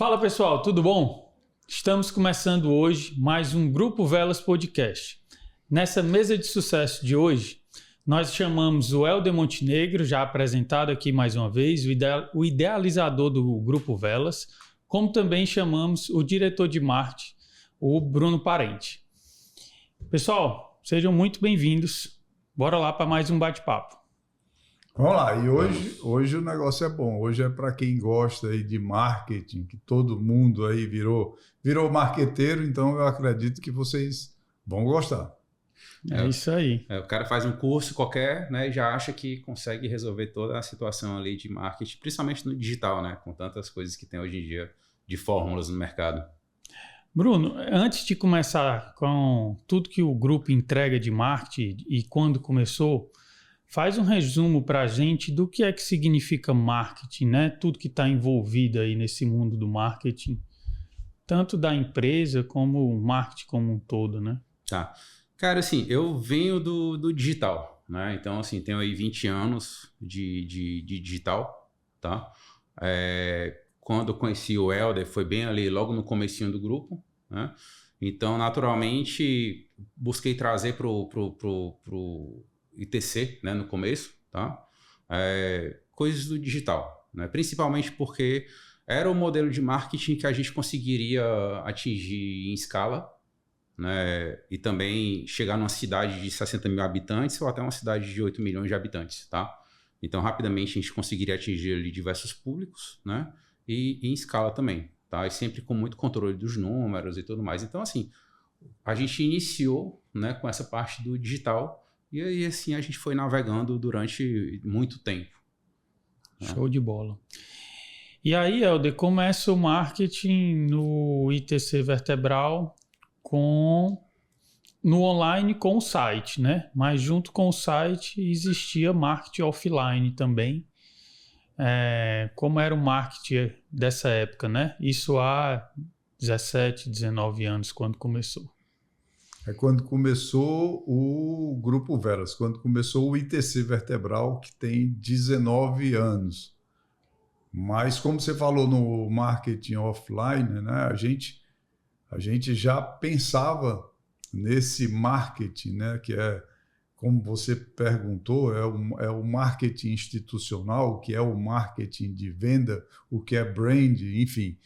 Fala pessoal, tudo bom? Estamos começando hoje mais um Grupo Velas Podcast. Nessa mesa de sucesso de hoje, nós chamamos o Helder Montenegro, já apresentado aqui mais uma vez, o idealizador do Grupo Velas, como também chamamos o diretor de marketing, o Bruno Parente. Pessoal, sejam muito bem-vindos. Bora lá para mais um bate-papo. Vamos lá, e hoje o negócio é bom. Hoje é para quem gosta aí de marketing, que todo mundo aí virou marqueteiro, então eu acredito que vocês vão gostar. É isso aí. O cara faz um curso qualquer, né, e já acha que consegue resolver toda a situação ali de marketing, principalmente no digital, né, com tantas coisas que tem hoje em dia de fórmulas no mercado. Bruno, antes de começar com tudo que o grupo entrega de marketing e quando começou, faz um resumo para a gente do que é que significa marketing, né? Tudo que está envolvido aí nesse mundo do marketing, tanto da empresa como o marketing como um todo, né? Tá. Cara, assim, eu venho do digital, né? Então, assim, tenho aí 20 anos de digital, tá? Quando eu conheci o Helder, foi bem ali, logo no comecinho do grupo, né? Então, naturalmente, busquei trazer pro ITC, né, no começo, tá? Coisas do digital, né? Principalmente porque era o modelo de marketing que a gente conseguiria atingir em escala, né? E também chegar numa cidade de 60 mil habitantes ou até uma cidade de 8 milhões de habitantes, tá? Então, rapidamente, a gente conseguiria atingir ali diversos públicos, né? E em escala também, tá? E sempre com muito controle dos números e tudo mais. Então, assim, a gente iniciou, né, com essa parte do digital. E aí, assim, a gente foi navegando durante muito tempo. Show de bola. E aí, Helder, começa o marketing no ITC Vertebral no online com o site, né? Mas junto com o site existia marketing offline também. Como era o marketing dessa época, né? Isso há 17, 19 anos, quando começou. É quando começou o Grupo Velas, quando começou o ITC Vertebral, que tem 19 anos. Mas, como você falou no marketing offline, né, a gente já pensava nesse marketing, né, que é, como você perguntou, é o marketing institucional, que é o marketing de venda, o que é brand, enfim.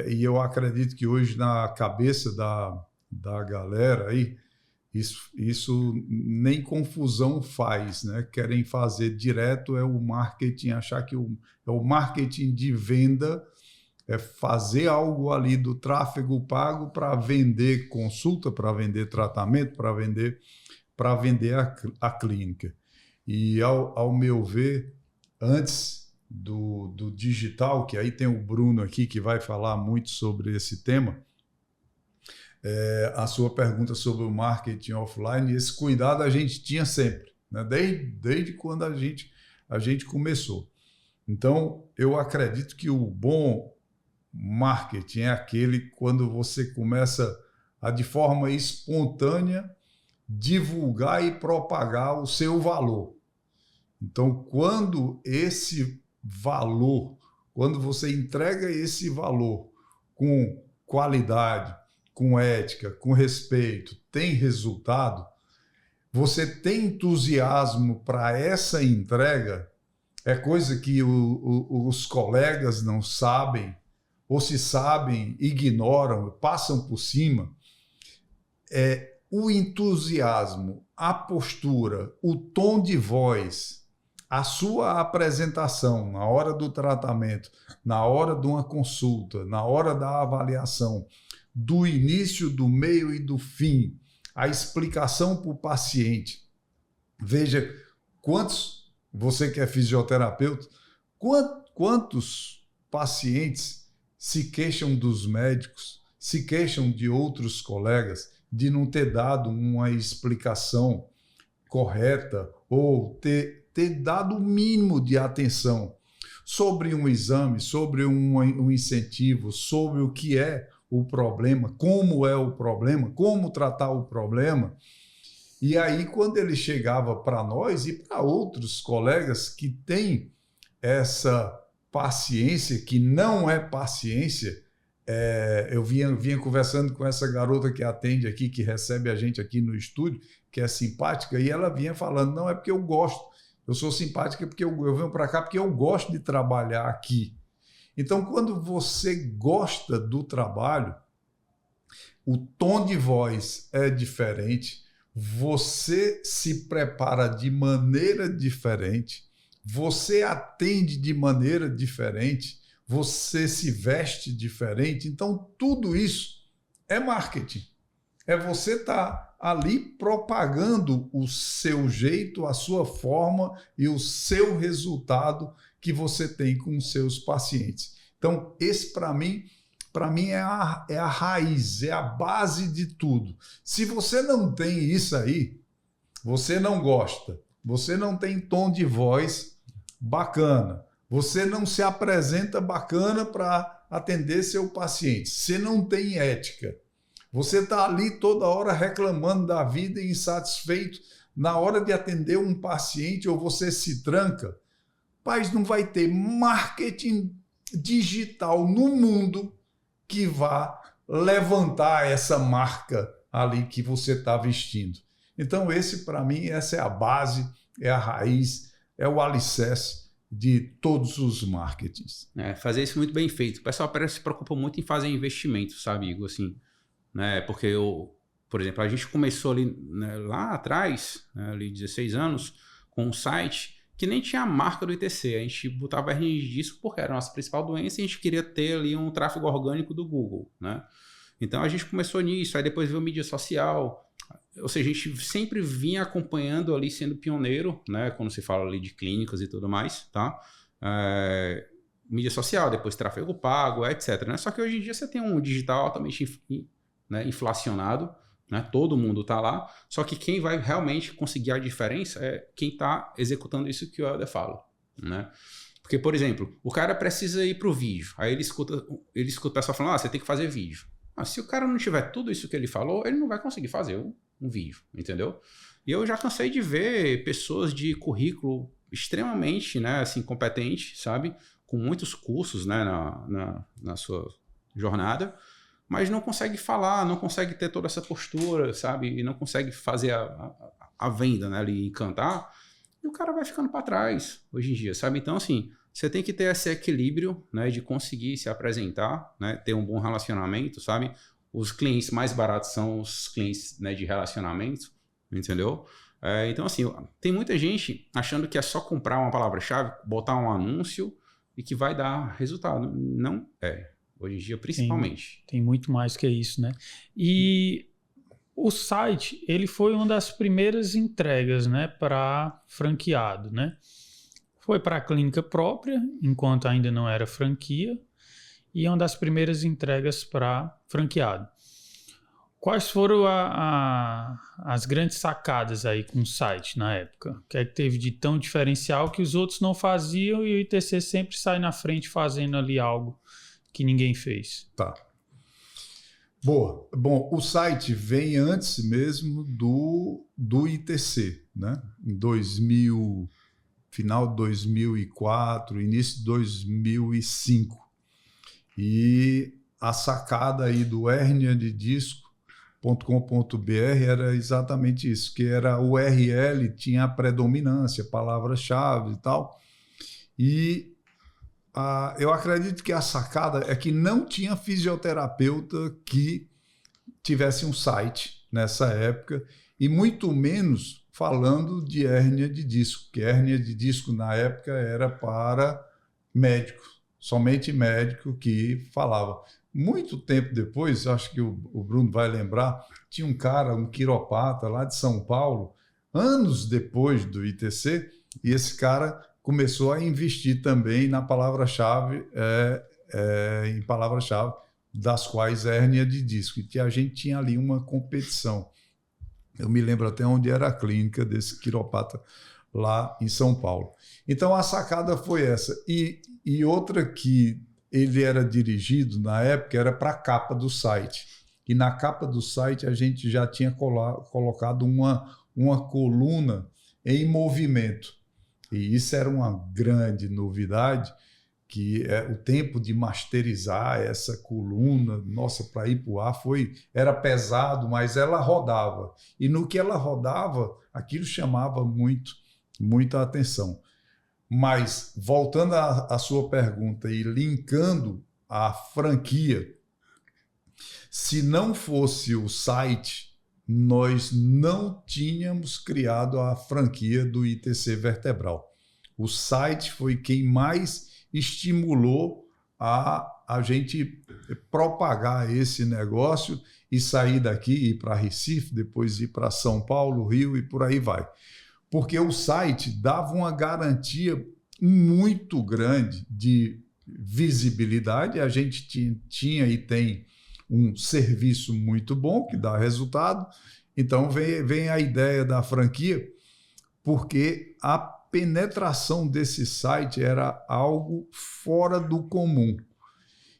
E eu acredito que hoje, na cabeça da galera aí, isso nem confusão faz, né? Querem fazer direto o marketing, achar que é o marketing de venda, é fazer algo ali do tráfego pago para vender consulta, para vender tratamento, para vender a clínica. E ao meu ver, antes do digital, que aí tem o Bruno aqui que vai falar muito sobre esse tema, a sua pergunta sobre o marketing offline, esse cuidado a gente tinha sempre, né? Desde quando a gente começou. Então, eu acredito que o bom marketing é aquele quando você começa a, de forma espontânea, divulgar e propagar o seu valor. Então, quando você entrega esse valor com qualidade, com ética, com respeito, tem resultado, você tem entusiasmo para essa entrega, é coisa que os colegas não sabem, ou se sabem, ignoram, passam por cima. O entusiasmo, a postura, o tom de voz, a sua apresentação na hora do tratamento, na hora de uma consulta, na hora da avaliação, do início, do meio e do fim, a explicação para o paciente. Veja, você que é fisioterapeuta, quantos pacientes se queixam dos médicos, se queixam de outros colegas de não ter dado uma explicação correta ou ter dado o mínimo de atenção sobre um exame, sobre um incentivo, sobre o que é o problema, como é o problema, como tratar o problema. E aí, quando ele chegava para nós e para outros colegas que têm essa paciência, que não é paciência. Eu vinha conversando com essa garota que atende aqui, que recebe a gente aqui no estúdio, que é simpática, e ela vinha falando, não, é porque eu gosto, eu sou simpática porque eu venho para cá porque eu gosto de trabalhar aqui. Então, quando você gosta do trabalho, o tom de voz é diferente, você se prepara de maneira diferente, você atende de maneira diferente, você se veste diferente. Então, tudo isso é marketing. É você estar ali propagando o seu jeito, a sua forma e o seu resultado que você tem com os seus pacientes. Então, esse, para mim é a raiz, é a base de tudo. Se você não tem isso aí, você não gosta, você não tem tom de voz bacana, você não se apresenta bacana para atender seu paciente, você não tem ética, você está ali toda hora reclamando da vida e insatisfeito na hora de atender um paciente, ou você se tranca, mas não vai ter marketing digital no mundo que vá levantar essa marca ali que você está vestindo. Então, para mim, essa é a base, é a raiz, é o alicerce de todos os marketings. Fazer isso muito bem feito. O pessoal parece que se preocupa muito em fazer investimento, sabe, Igor? Assim, né? Porque por exemplo, a gente começou ali, né, lá atrás, né, ali 16 anos, com um site que nem tinha a marca do ITC. A gente botava hernia de disco porque era a nossa principal doença e a gente queria ter ali um tráfego orgânico do Google, né? Então a gente começou nisso, aí depois veio mídia social. Ou seja, a gente sempre vinha acompanhando ali, sendo pioneiro, né? Quando se fala ali de clínicas e tudo mais, tá? Mídia social, depois tráfego pago, etc, né? Só que hoje em dia você tem um digital altamente inflacionado, né? Todo mundo está lá, só que quem vai realmente conseguir a diferença é quem está executando isso que o Helder fala, né? Porque, por exemplo, o cara precisa ir para o vídeo, aí ele escuta o pessoal falando, você tem que fazer vídeo. Se o cara não tiver tudo isso que ele falou, ele não vai conseguir fazer um vídeo, entendeu? E eu já cansei de ver pessoas de currículo extremamente, né, assim, competente, sabe? Com muitos cursos, né, na sua jornada, mas não consegue falar, não consegue ter toda essa postura, sabe? E não consegue fazer a venda, né, ali, encantar, e o cara vai ficando para trás hoje em dia, sabe? Então, assim, você tem que ter esse equilíbrio, né, de conseguir se apresentar, né, ter um bom relacionamento, sabe? Os clientes mais baratos são os clientes, né, de relacionamento, entendeu? Então, assim, tem muita gente achando que é só comprar uma palavra-chave, botar um anúncio e que vai dar resultado. Não é. Hoje em dia, principalmente. Tem muito mais que isso, né? E o site, ele foi uma das primeiras entregas, né, para franqueado, né? Foi para a clínica própria, enquanto ainda não era franquia, e é uma das primeiras entregas para franqueado. Quais foram as grandes sacadas aí com o site na época? O que é que teve de tão diferencial que os outros não faziam e o ITC sempre sai na frente fazendo ali algo que ninguém fez? Tá. Boa. Bom, o site vem antes mesmo do ITC, né? Em final de 2004, início de 2005. E a sacada aí do herniadedisco.com.br era exatamente isso, que era o URL, tinha a predominância, palavras-chave e tal. E eu acredito que a sacada é que não tinha fisioterapeuta que tivesse um site nessa época, e muito menos falando de hérnia de disco, que hérnia de disco na época era para médicos, somente médico que falava. Muito tempo depois, acho que o Bruno vai lembrar, tinha um cara, um quiropata lá de São Paulo, anos depois do ITC, e esse cara começou a investir também na palavra-chave, em palavra-chave, das quais hérnia de disco, e que a gente tinha ali uma competição. Eu me lembro até onde era a clínica desse quiropata lá em São Paulo. Então a sacada foi essa. E outra que ele era dirigido na época era para a capa do site. E na capa do site a gente já tinha colocado uma coluna em movimento. E isso era uma grande novidade, que o tempo de masterizar essa coluna, nossa, para ir para o ar era pesado, mas ela rodava. E no que ela rodava, aquilo chamava muita atenção. Mas, voltando à sua pergunta e linkando a franquia, se não fosse o site, nós não tínhamos criado a franquia do ITC Vertebral. O site foi quem mais estimulou a gente propagar esse negócio e sair daqui, ir para Recife, depois ir para São Paulo, Rio e por aí vai. Porque o site dava uma garantia muito grande de visibilidade. A gente tinha e tem um serviço muito bom, que dá resultado. Então vem a ideia da franquia, porque a penetração desse site era algo fora do comum.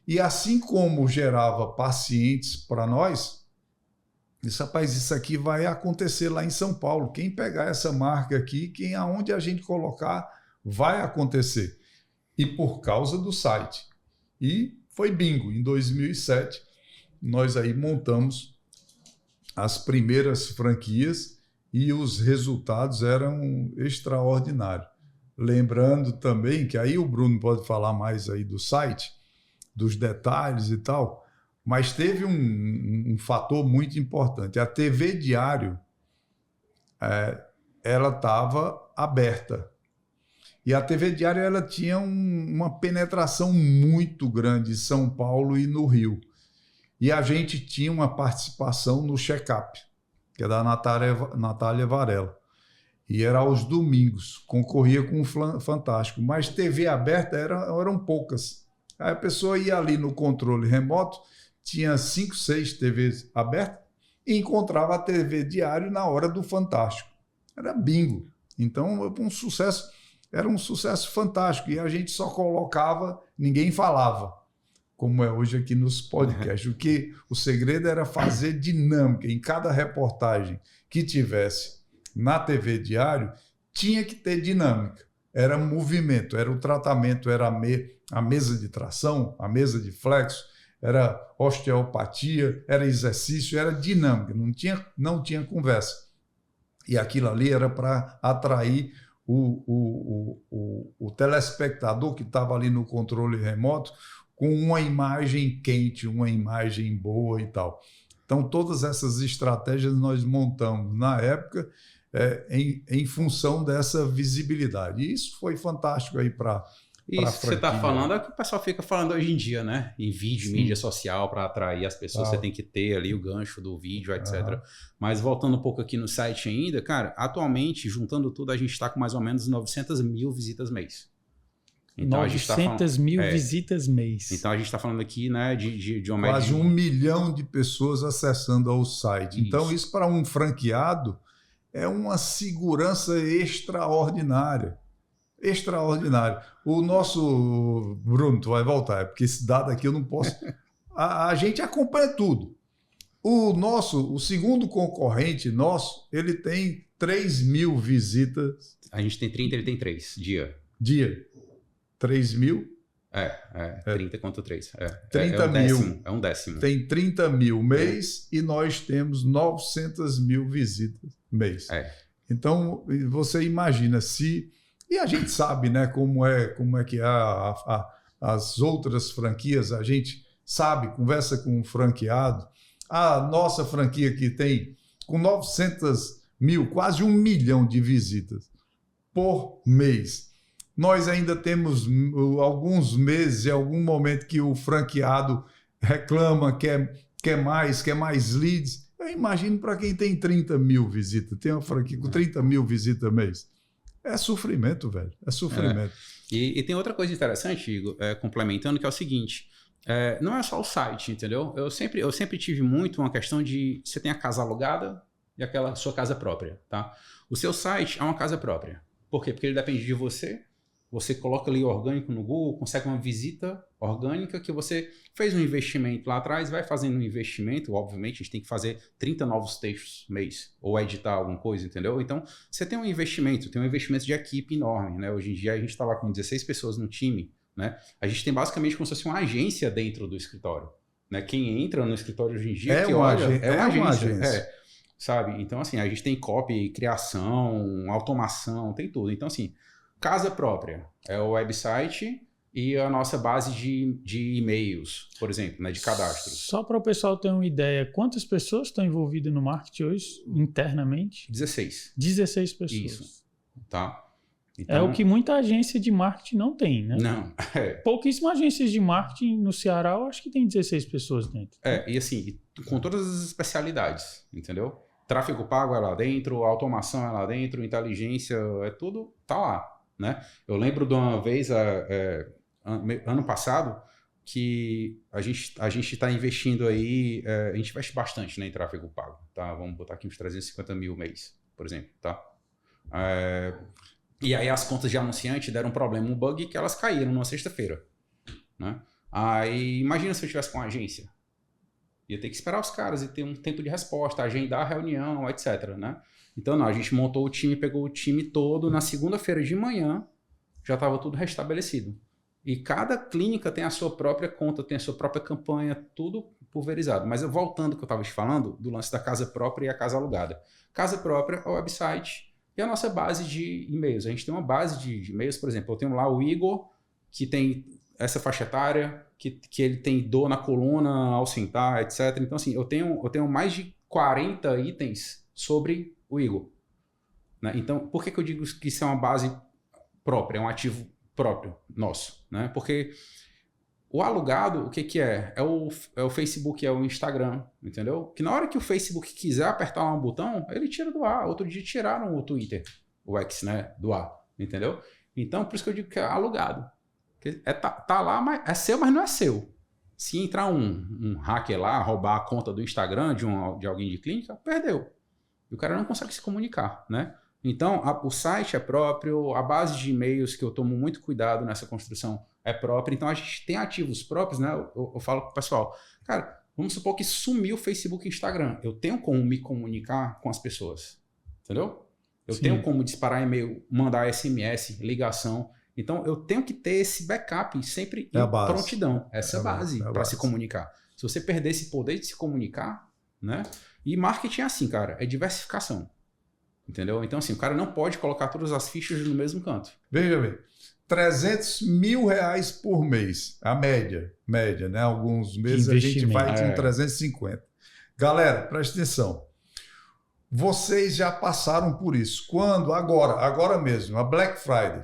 E assim como gerava pacientes para nós, rapaz, isso aqui vai acontecer lá em São Paulo. Quem pegar essa marca aqui, aonde a gente colocar, vai acontecer. E por causa do site. E foi bingo. Em 2007, nós aí montamos as primeiras franquias e os resultados eram extraordinários. Lembrando também que aí o Bruno pode falar mais aí do site, dos detalhes e tal, mas teve um fator muito importante. A TV Diário, ela estava aberta. E a TV Diário ela tinha uma penetração muito grande em São Paulo e no Rio. E a gente tinha uma participação no check-up, que é da Natália Varela. E era aos domingos, concorria com o Fantástico. Mas TV aberta eram poucas. Aí a pessoa ia ali no controle remoto, tinha 5, 6 TVs abertas e encontrava a TV Diário na hora do Fantástico. Era bingo. Então, era um sucesso fantástico. E a gente só colocava, ninguém falava, como é hoje aqui nos podcasts. O segredo era fazer dinâmica. Em cada reportagem que tivesse na TV Diário, tinha que ter dinâmica. Era movimento, era o tratamento, era a mesa de tração, a mesa de flexo, era osteopatia, era exercício, era dinâmica, não tinha conversa. E aquilo ali era para atrair o telespectador que estava ali no controle remoto com uma imagem quente, uma imagem boa e tal. Então, todas essas estratégias nós montamos na época em função dessa visibilidade. E isso foi fantástico aí para isso que você está falando é o que o pessoal fica falando hoje em dia, né? Em vídeo, mídia social, para atrair as pessoas, você tem que ter ali o gancho do vídeo, etc. Mas voltando um pouco aqui no site ainda, cara, atualmente, juntando tudo, a gente está com mais ou menos 900 mil visitas mês. Então, 900 mil visitas mês. Então a gente está falando aqui, né, de uma quase 1 milhão de pessoas acessando ao site. Isso. Então isso para um franqueado é uma segurança extraordinária. Extraordinário. O nosso... Bruno, tu vai voltar, porque esse dado aqui eu não posso... a gente acompanha tudo. O segundo concorrente nosso, ele tem 3 mil visitas. A gente tem 30, ele tem 3 dia. 3 mil? 30 contra 3. 30 mil. É um décimo. Tem 30 mil mês e nós temos 900 mil visitas mês. Então, você imagina se... E a gente sabe, né, como é que as outras franquias, a gente sabe, conversa com o franqueado. A nossa franquia que tem com 900 mil, quase 1 milhão de visitas por mês. Nós ainda temos alguns meses, em algum momento que o franqueado reclama, quer mais leads. Eu imagino para quem tem 30 mil visitas, tem uma franquia com 30 mil visitas mês. É sofrimento, velho. É sofrimento. E tem outra coisa interessante, Igor, complementando, que é o seguinte. Não é só o site, entendeu? Eu sempre tive muito uma questão de... Você tem a casa alugada e aquela sua casa própria, tá? O seu site é uma casa própria. Por quê? Porque ele depende de você. Você coloca ali orgânico no Google, consegue uma visita orgânica que você fez um investimento lá atrás, vai fazendo um investimento, obviamente a gente tem que fazer 30 novos textos mês, ou editar alguma coisa, entendeu? Então, você tem um investimento de equipe enorme, né? Hoje em dia a gente está lá com 16 pessoas no time, né? A gente tem basicamente como se fosse uma agência dentro do escritório, né? Quem entra no escritório hoje em dia, é uma agência. Sabe? Então, assim, a gente tem copy, criação, automação, tem tudo. Então, assim, casa própria é o website e a nossa base de e-mails, por exemplo, né, de cadastros. Só para o pessoal ter uma ideia, quantas pessoas estão envolvidas no marketing hoje, internamente? 16. 16 pessoas. Isso, tá? Então, é o que muita agência de marketing não tem, né? Não. Pouquíssimas agências de marketing no Ceará, eu acho que tem 16 pessoas dentro. E assim, com todas as especialidades, entendeu? Tráfego pago é lá dentro, automação é lá dentro, inteligência, é tudo, tá lá, né? Eu lembro de uma vez, ano passado, que a gente está investindo aí, a gente investe bastante, né, em tráfego pago, tá? Vamos botar aqui uns 350 mil mês, por exemplo, tá? E aí as contas de anunciante deram um problema, um bug que elas caíram numa sexta-feira, né? Aí imagina se eu tivesse com a agência. Ia ter que esperar os caras e ter um tempo de resposta, agendar a reunião, etc, né? Então, não, a gente montou o time, pegou o time todo, na segunda-feira de manhã, já estava tudo restabelecido. E cada clínica tem a sua própria conta, tem a sua própria campanha, tudo pulverizado. Mas voltando ao que eu estava te falando, do lance da casa própria e a casa alugada. Casa própria é o website e a nossa base de e-mails. A gente tem uma base de e-mails, por exemplo, eu tenho lá o Igor, que tem essa faixa etária, que ele tem dor na coluna ao sentar, etc. Então, assim, eu tenho mais de 40 itens sobre o Igor, né? Então, por que eu digo que isso é uma base própria, é um ativo próprio nosso, né? Porque o alugado, o que é? É o Facebook, é o Instagram, entendeu? Que na hora que o Facebook quiser apertar lá um botão, ele tira do ar. Outro dia tiraram o Twitter, o X, né, do ar, entendeu? Então, por isso que eu digo que é alugado. Tá lá, mas é seu, mas não é seu. Se entrar um hacker lá, roubar a conta do Instagram de alguém de clínica, perdeu. E o cara não consegue se comunicar, né? Então, o site é próprio, a base de e-mails, que eu tomo muito cuidado nessa construção, é própria. Então, a gente tem ativos próprios, né? Eu falo pro pessoal, cara, vamos supor que sumiu o Facebook e o Instagram. Eu tenho como me comunicar com as pessoas, entendeu? Eu tenho como disparar e-mail, mandar SMS, ligação. Então, eu tenho que ter esse backup sempre em prontidão. Essa é a base para se comunicar. Se você perder esse poder de se comunicar, né? E marketing é assim, cara, é diversificação. Entendeu? Então, assim, o cara não pode colocar todas as fichas no mesmo canto. Veja bem, 300 mil reais por mês, a média, né? Alguns meses a gente vai com 350. Galera, presta atenção. Vocês já passaram por isso. Quando? Agora mesmo, a Black Friday.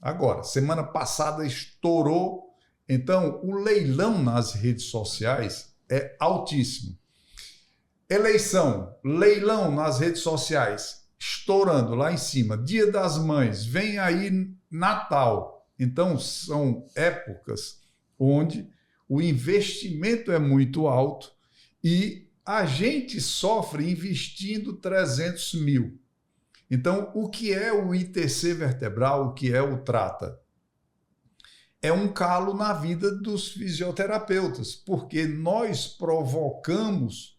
Agora, semana passada estourou. Então, o leilão nas redes sociais é altíssimo. Eleição, leilão nas redes sociais, estourando lá em cima. Dia das Mães, vem aí Natal. Então, são épocas onde o investimento é muito alto e a gente sofre investindo 300 mil. Então, o que é o ITC vertebral, o que é o Trata? É um calo na vida dos fisioterapeutas, porque nós provocamos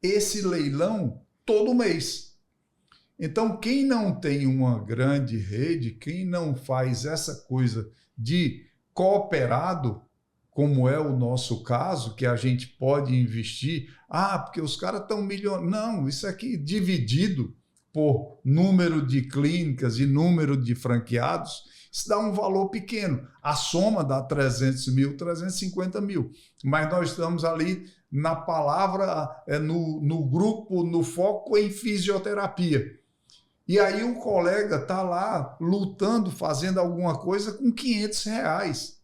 esse leilão todo mês. Então, quem não tem uma grande rede, quem não faz essa coisa de cooperado, como é o nosso caso, que a gente pode investir, porque os caras estão milionários. Não, isso aqui dividido por número de clínicas e número de franqueados, isso dá um valor pequeno. A soma dá 300 mil, 350 mil. Mas nós estamos ali na palavra, no grupo, no foco em fisioterapia. E aí o colega está lá lutando, fazendo alguma coisa com R$500,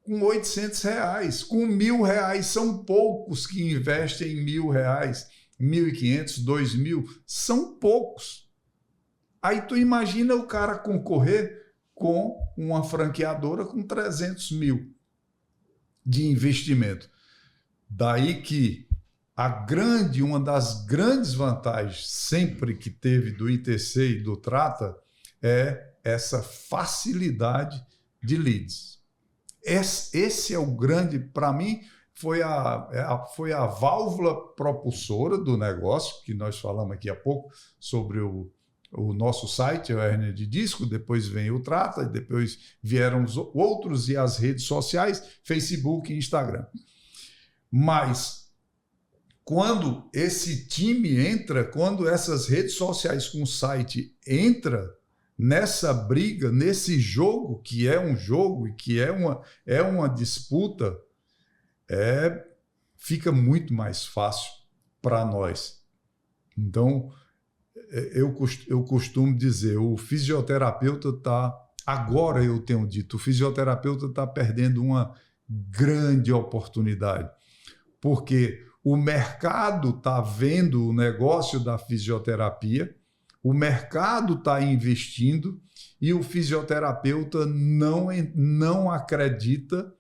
com R$800, com R$1.000. São poucos que investem em R$1.000. 1.500, 2.000, são poucos. Aí tu imagina o cara concorrer com uma franqueadora com 300 mil de investimento. Daí que uma das grandes vantagens sempre que teve do ITC e do Trata é essa facilidade de leads. Esse é o grande, para mim, foi a válvula propulsora do negócio, que nós falamos aqui há pouco sobre o nosso site, a Hérnia de Disco, depois vem o Trata, depois vieram os outros e as redes sociais, Facebook e Instagram. Mas quando esse time entra, quando essas redes sociais com o site entra nessa briga, nesse jogo, que é um jogo e que é uma disputa, fica muito mais fácil para nós. Então, eu costumo dizer, o fisioterapeuta está... Agora eu tenho dito, o fisioterapeuta está perdendo uma grande oportunidade, porque o mercado está vendo o negócio da fisioterapia, o mercado está investindo e o fisioterapeuta não acredita,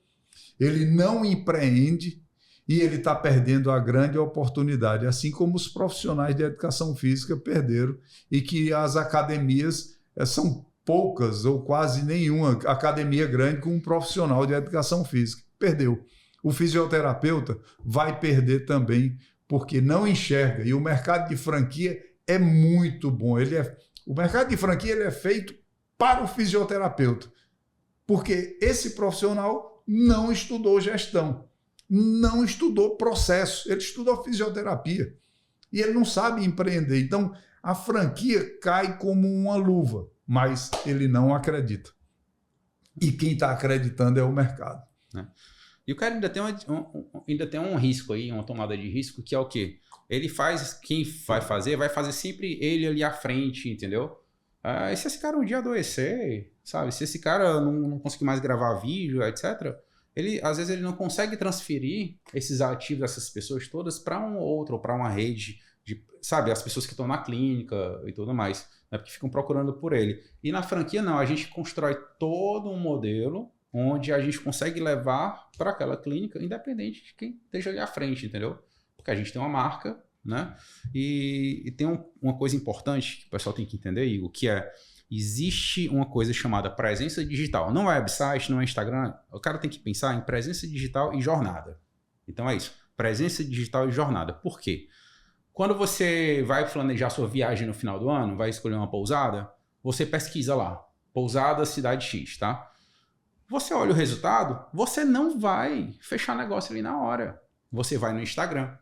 ele não empreende e ele está perdendo a grande oportunidade, assim como os profissionais de educação física perderam e que as academias são poucas ou quase nenhuma academia grande com um profissional de educação física. Perdeu. O fisioterapeuta vai perder também porque não enxerga. E o mercado de franquia é muito bom. O mercado de franquia ele é feito para o fisioterapeuta, porque esse profissional não estudou gestão, não estudou processo, ele estudou fisioterapia e ele não sabe empreender. Então, a franquia cai como uma luva, mas ele não acredita. E quem está acreditando é o mercado. E o cara ainda tem um risco aí, uma tomada de risco, que é o quê? Ele faz, quem vai fazer sempre ele ali à frente, entendeu? E se esse cara um dia adoecer, sabe? Se esse cara não conseguir mais gravar vídeo, etc., às vezes ele não consegue transferir esses ativos dessas pessoas todas para um outro, ou para uma rede, sabe? As pessoas que estão na clínica e tudo mais, né? Porque ficam procurando por ele. E na franquia, não, a gente constrói todo um modelo onde a gente consegue levar para aquela clínica, independente de quem esteja ali à frente, entendeu? Porque a gente tem uma marca, né? E tem uma coisa importante que o pessoal tem que entender, Igor, que existe uma coisa chamada presença digital. Não é website, não é Instagram. O cara tem que pensar em presença digital e jornada. Então é isso. Presença digital e jornada. Por quê? Quando você vai planejar sua viagem no final do ano, vai escolher uma pousada, você pesquisa lá. Pousada Cidade X, tá? Você olha o resultado, você não vai fechar negócio ali na hora. Você vai no Instagram,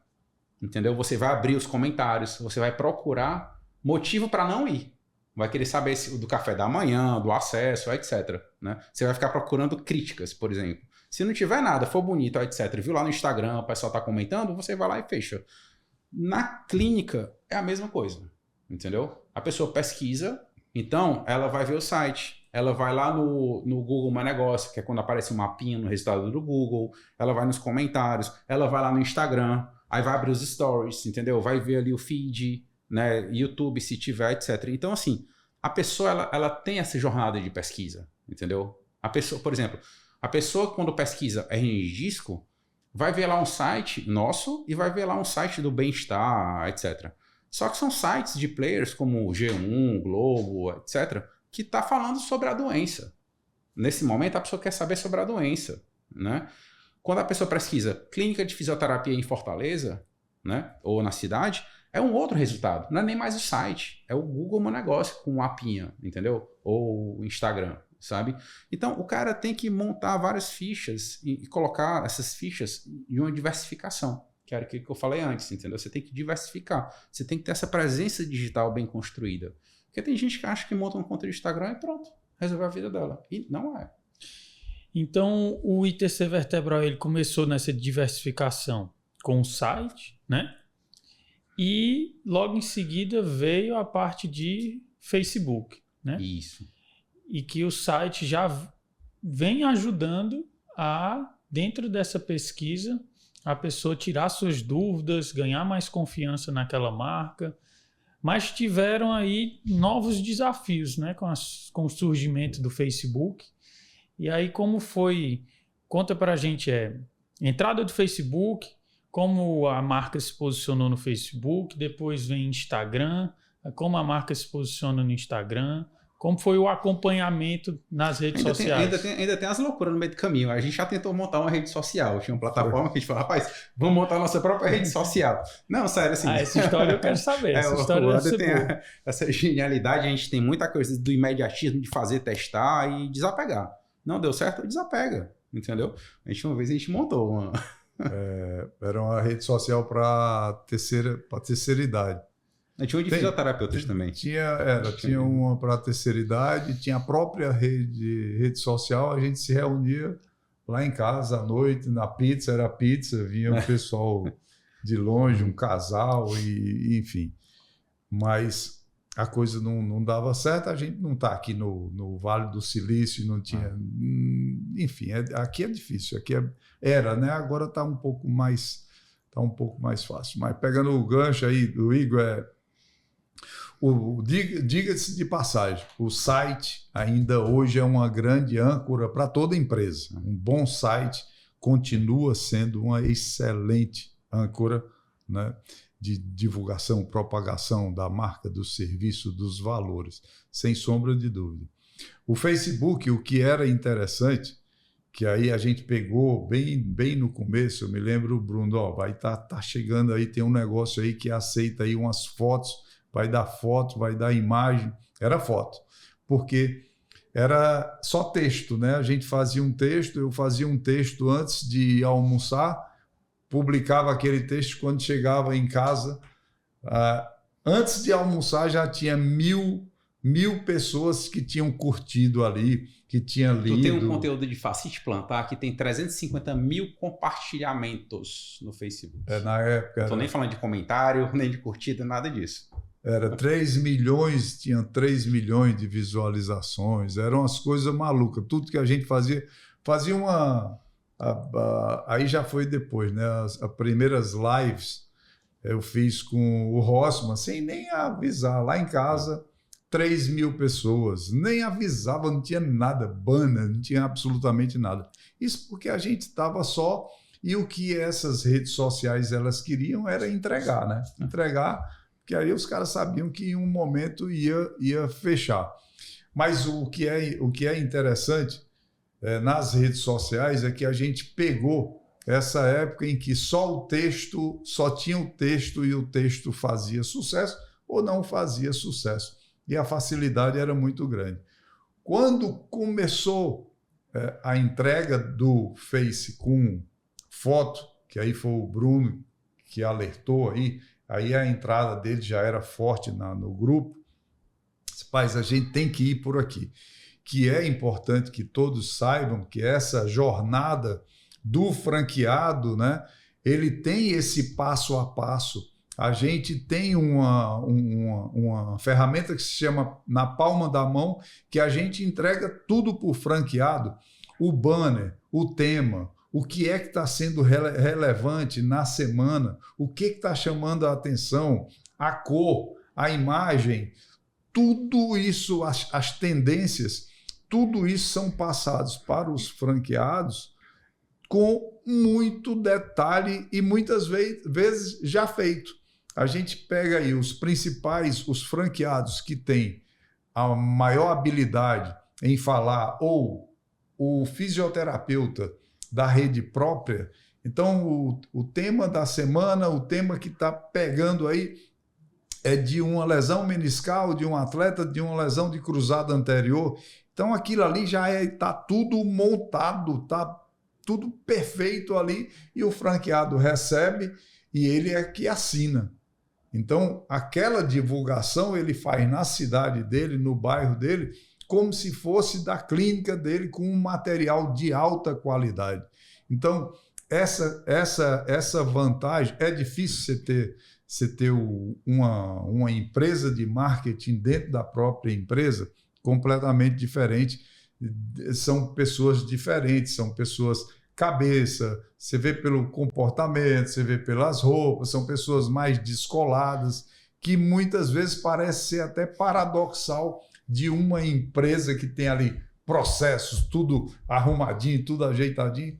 entendeu? Você vai abrir os comentários, você vai procurar motivo para não ir. Vai querer saber do café da manhã, do acesso, etc. Né? Você vai ficar procurando críticas, por exemplo. Se não tiver nada, for bonito, etc., viu lá no Instagram, o pessoal está comentando, você vai lá e fecha. Na clínica, é a mesma coisa, entendeu? A pessoa pesquisa, então ela vai ver o site. Ela vai lá no Google My Negócio, que é quando aparece um mapinha no resultado do Google. Ela vai nos comentários. Ela vai lá no Instagram. Aí vai abrir os stories, entendeu? Vai ver ali o feed, né? YouTube, se tiver, etc. Então, assim, a pessoa, ela tem essa jornada de pesquisa, entendeu? A pessoa, por exemplo, a pessoa quando pesquisa Hérnia de Disco, vai ver lá um site nosso e vai ver lá um site do Bem-Estar, etc. Só que são sites de players como G1, Globo, etc., que está falando sobre a doença. Nesse momento, a pessoa quer saber sobre a doença, né? Quando a pessoa pesquisa clínica de fisioterapia em Fortaleza, né, ou na cidade, é um outro resultado. Não é nem mais o site, é o Google Meu Negócio com um apinha, entendeu? Ou o Instagram, sabe? Então, o cara tem que montar várias fichas e colocar essas fichas em uma diversificação, que era aquilo que eu falei antes, entendeu? Você tem que diversificar, você tem que ter essa presença digital bem construída. Porque tem gente que acha que monta uma conta de Instagram e pronto, resolveu a vida dela. E não é. Então, o ITC Vertebral ele começou nessa diversificação com o site, né? E logo em seguida veio a parte de Facebook, né? Isso. E que o site já vem ajudando dentro dessa pesquisa, a pessoa tirar suas dúvidas, ganhar mais confiança naquela marca. Mas tiveram aí novos desafios, né, com o surgimento do Facebook. E aí como foi? Conta pra gente entrada do Facebook, como a marca se posicionou no Facebook, depois vem Instagram, como a marca se posiciona no Instagram, Como foi o acompanhamento nas redes sociais? Ainda tem as loucuras no meio do caminho. A gente já tentou montar uma rede social. Tinha uma plataforma que a gente falou, rapaz, vamos montar a nossa própria rede social. Não, sério, assim. Essa história eu quero saber. Essa história deve ser boa. Essa genialidade, a gente tem muita coisa do imediatismo de fazer, testar e desapegar. Não deu certo, desapega. Entendeu? Uma vez a gente montou uma... Era uma rede social para terceira idade. Tinha um de fisioterapeutas também. Tinha uma para terceira idade, tinha a própria rede social, a gente se reunia lá em casa à noite, na pizza, vinha o pessoal de longe, um casal, e enfim. Mas a coisa não dava certo, a gente não está aqui no Vale do Silício, não tinha... Enfim, aqui é difícil, era, né? Agora está um pouco mais fácil. Mas pegando o gancho aí do Igor, diga-se de passagem, o site ainda hoje é uma grande âncora para toda empresa. Um bom site continua sendo uma excelente âncora, né, de divulgação, propagação da marca, do serviço, dos valores, sem sombra de dúvida. O Facebook, o que era interessante, que aí a gente pegou bem no começo, eu me lembro, Bruno, vai tá chegando aí, tem um negócio aí que aceita aí umas fotos, vai dar imagem, era foto, porque era só texto, né? A gente fazia um texto, eu fazia um texto antes de almoçar, publicava aquele texto quando chegava em casa, antes de almoçar já tinha mil pessoas que tinham curtido ali, que tinham lido. Tu tem um conteúdo de Facite Plantar que tem 350 mil compartilhamentos no Facebook. Na época... Não estou nem falando de comentário, nem de curtida, nada disso. Era 3 milhões, tinha 3 milhões de visualizações, eram as coisas malucas. Tudo que a gente fazia uma... aí já foi depois, né? As primeiras lives eu fiz com o Rossmann, sem nem avisar, lá em casa... 3 mil pessoas, nem avisava, não tinha nada, banner, não tinha absolutamente nada. Isso porque a gente estava só, e o que essas redes sociais elas queriam era entregar, né? Entregar, porque aí os caras sabiam que em um momento ia fechar. Mas o que é interessante nas redes sociais é que a gente pegou essa época em que só tinha o texto e o texto fazia sucesso ou não fazia sucesso. E a facilidade era muito grande. Quando começou a entrega do Face com foto, que aí foi o Bruno que alertou aí a entrada dele já era forte no grupo, mas a gente tem que ir por aqui. Que é importante que todos saibam que essa jornada do franqueado, né, ele tem esse passo a passo. A gente tem uma ferramenta que se chama Na Palma da Mão, que a gente entrega tudo por franqueado. O banner, o tema, o que é que está sendo relevante na semana, o que está chamando a atenção, a cor, a imagem, tudo isso, as tendências, tudo isso são passados para os franqueados com muito detalhe e muitas vezes já feito. A gente pega aí os franqueados que têm a maior habilidade em falar, ou o fisioterapeuta da rede própria. Então, o tema da semana, o tema que está pegando aí é de uma lesão meniscal, de um atleta, de uma lesão de cruzada anterior. Então, aquilo ali já está tudo montado, está tudo perfeito ali, e o franqueado recebe e ele é que assina. Então, aquela divulgação ele faz na cidade dele, no bairro dele, como se fosse da clínica dele, com um material de alta qualidade. Então, essa vantagem, é difícil você ter uma empresa de marketing dentro da própria empresa, completamente diferente. São pessoas diferentes, são pessoas cabeça, você vê pelo comportamento, você vê pelas roupas, são pessoas mais descoladas, que muitas vezes parece ser até paradoxal de uma empresa que tem ali processos, tudo arrumadinho, tudo ajeitadinho.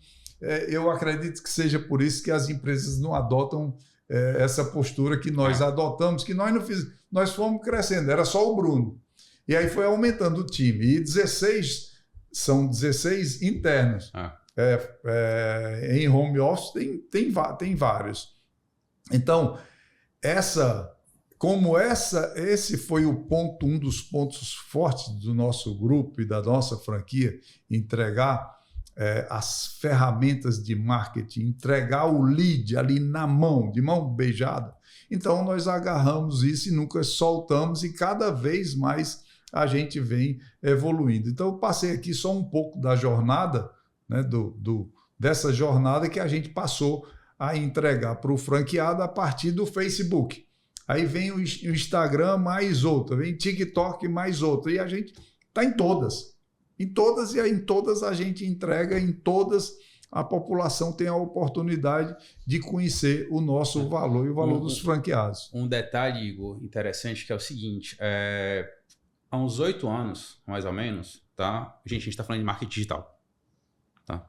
Eu acredito que seja por isso que as empresas não adotam essa postura que nós adotamos, que nós não fizemos, nós fomos crescendo, era só o Bruno. E aí foi aumentando o time. E são 16 internos. Em home office tem vários. Então, esse foi um dos pontos fortes do nosso grupo e da nossa franquia, entregar as ferramentas de marketing, entregar o lead ali na mão, de mão beijada. Então, nós agarramos isso e nunca soltamos, e cada vez mais a gente vem evoluindo. Então, eu passei aqui só um pouco da jornada, né, dessa jornada que a gente passou a entregar para o franqueado a partir do Facebook. Aí vem o Instagram mais outra, vem TikTok mais outra, e a gente está em todas. Em todas, e aí em todas a gente entrega, em todas a população tem a oportunidade de conhecer o nosso valor e o valor dos franqueados. Um detalhe, Igor, interessante, que é o seguinte, há uns 8 anos, mais ou menos, tá? A gente está falando de marketing digital. Tá?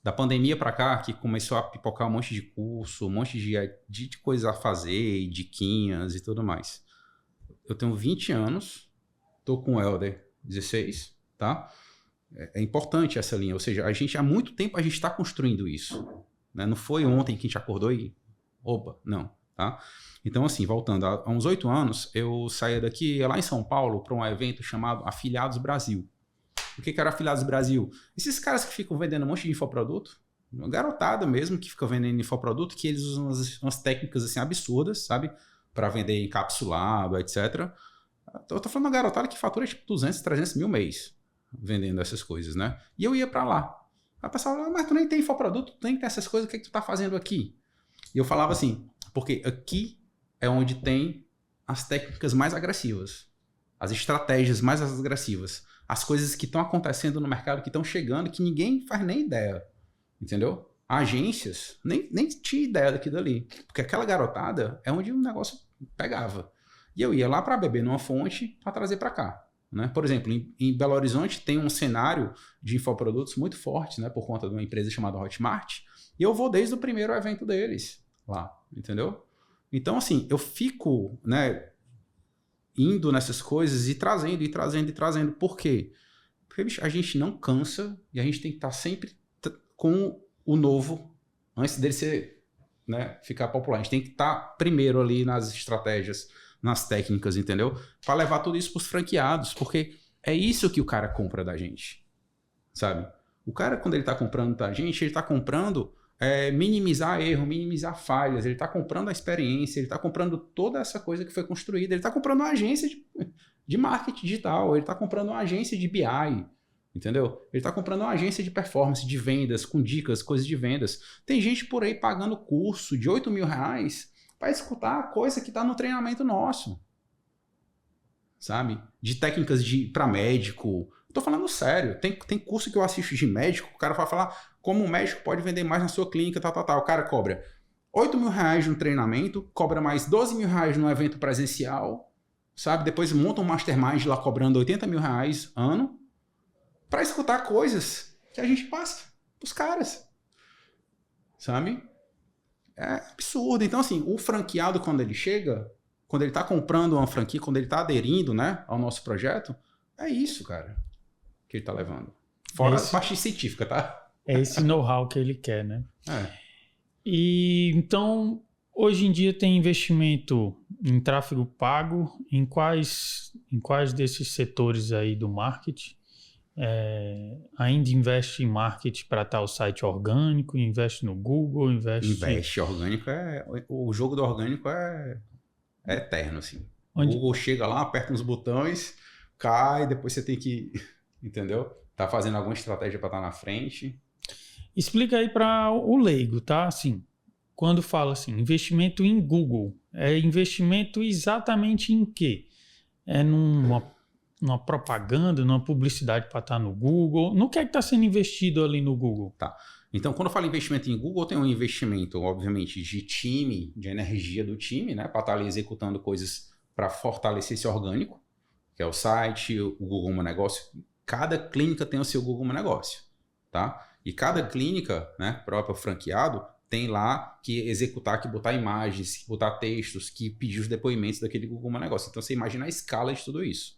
Da pandemia para cá, que começou a pipocar um monte de curso, um monte de coisas a fazer, diquinhas e tudo mais. Eu tenho 20 anos, estou com o Helder 16, tá? É importante essa linha, ou seja, há muito tempo a gente está construindo isso. Né? Não foi ontem que a gente acordou e... Opa, não, tá? Então, assim, voltando, há uns 8 anos, eu saía daqui, lá em São Paulo, para um evento chamado Afiliados Brasil. O que era Afiliados Brasil? Esses caras que ficam vendendo um monte de infoproduto, uma garotada mesmo que fica vendendo infoproduto, que eles usam umas técnicas assim absurdas, sabe? Para vender encapsulado, etc. Eu tô falando de uma garotada que fatura tipo 200, 300 mil mês vendendo essas coisas, né? E eu ia para lá. A pessoa falava, mas tu nem tem infoproduto, tu nem tem essas coisas, o que tu tá fazendo aqui? E eu falava assim, porque aqui é onde tem as técnicas mais agressivas, as estratégias mais agressivas, as coisas que estão acontecendo no mercado, que estão chegando, que ninguém faz nem ideia, entendeu? Agências nem tinha ideia daqui dali, porque aquela garotada é onde o negócio pegava. E eu ia lá para beber numa fonte para trazer para cá. Né? Por exemplo, em Belo Horizonte tem um cenário de infoprodutos muito forte, né, por conta de uma empresa chamada Hotmart, e eu vou desde o primeiro evento deles lá, entendeu? Então, assim, eu fico, né, indo nessas coisas e trazendo. Por quê? Porque, bicho, a gente não cansa e a gente tem que estar sempre com o novo antes dele ser, né, ficar popular. A gente tem que estar primeiro ali nas estratégias, nas técnicas, entendeu? Para levar tudo isso para os franqueados, porque é isso que o cara compra da gente, sabe? O cara, quando ele está comprando da gente, ele está comprando minimizar erro, minimizar falhas, ele está comprando a experiência, ele está comprando toda essa coisa que foi construída, ele está comprando uma agência de marketing digital, ele está comprando uma agência de BI, entendeu? Ele está comprando uma agência de performance, de vendas, com dicas, coisas de vendas. Tem gente por aí pagando curso de R$8 mil para escutar a coisa que está no treinamento nosso, sabe? De técnicas para médico. Tô falando sério, tem curso que eu assisto de médico, o cara vai falar como o médico pode vender mais na sua clínica, tal. O cara cobra R$8 mil no treinamento, cobra mais R$12 mil no evento presencial, sabe? Depois monta um mastermind lá cobrando R$80 mil ano para escutar coisas que a gente passa pros caras, sabe? É absurdo. Então, assim, o franqueado, quando ele chega, quando ele tá comprando uma franquia, quando ele tá aderindo, né, ao nosso projeto, é isso, cara, que ele tá levando. Fora a parte científica, tá? É esse know-how que ele quer, né? E então, hoje em dia tem investimento em tráfego pago, em quais desses setores aí do marketing? Ainda investe em marketing para estar o site orgânico, investe no Google, investe orgânico, o jogo do orgânico é eterno, assim. O Google chega lá, aperta uns botões, cai, depois você tem que, entendeu? Tá fazendo alguma estratégia para estar na frente. Explica aí para o leigo, tá? Assim, quando fala assim, investimento em Google, é investimento exatamente em quê? É numa propaganda, numa publicidade para estar no Google? No que é que está sendo investido ali no Google? Tá. Então, quando eu falo investimento em Google, tem um investimento, obviamente, de time, de energia do time, né? Para estar ali executando coisas para fortalecer esse orgânico, que é o site, o Google Meu Negócio. Cada clínica tem o seu Google Meu Negócio, tá? E cada clínica, né, próprio franqueado, tem lá que executar, que botar imagens, que botar textos, que pedir os depoimentos daquele Google Meu Negócio. Então, você imagina a escala de tudo isso.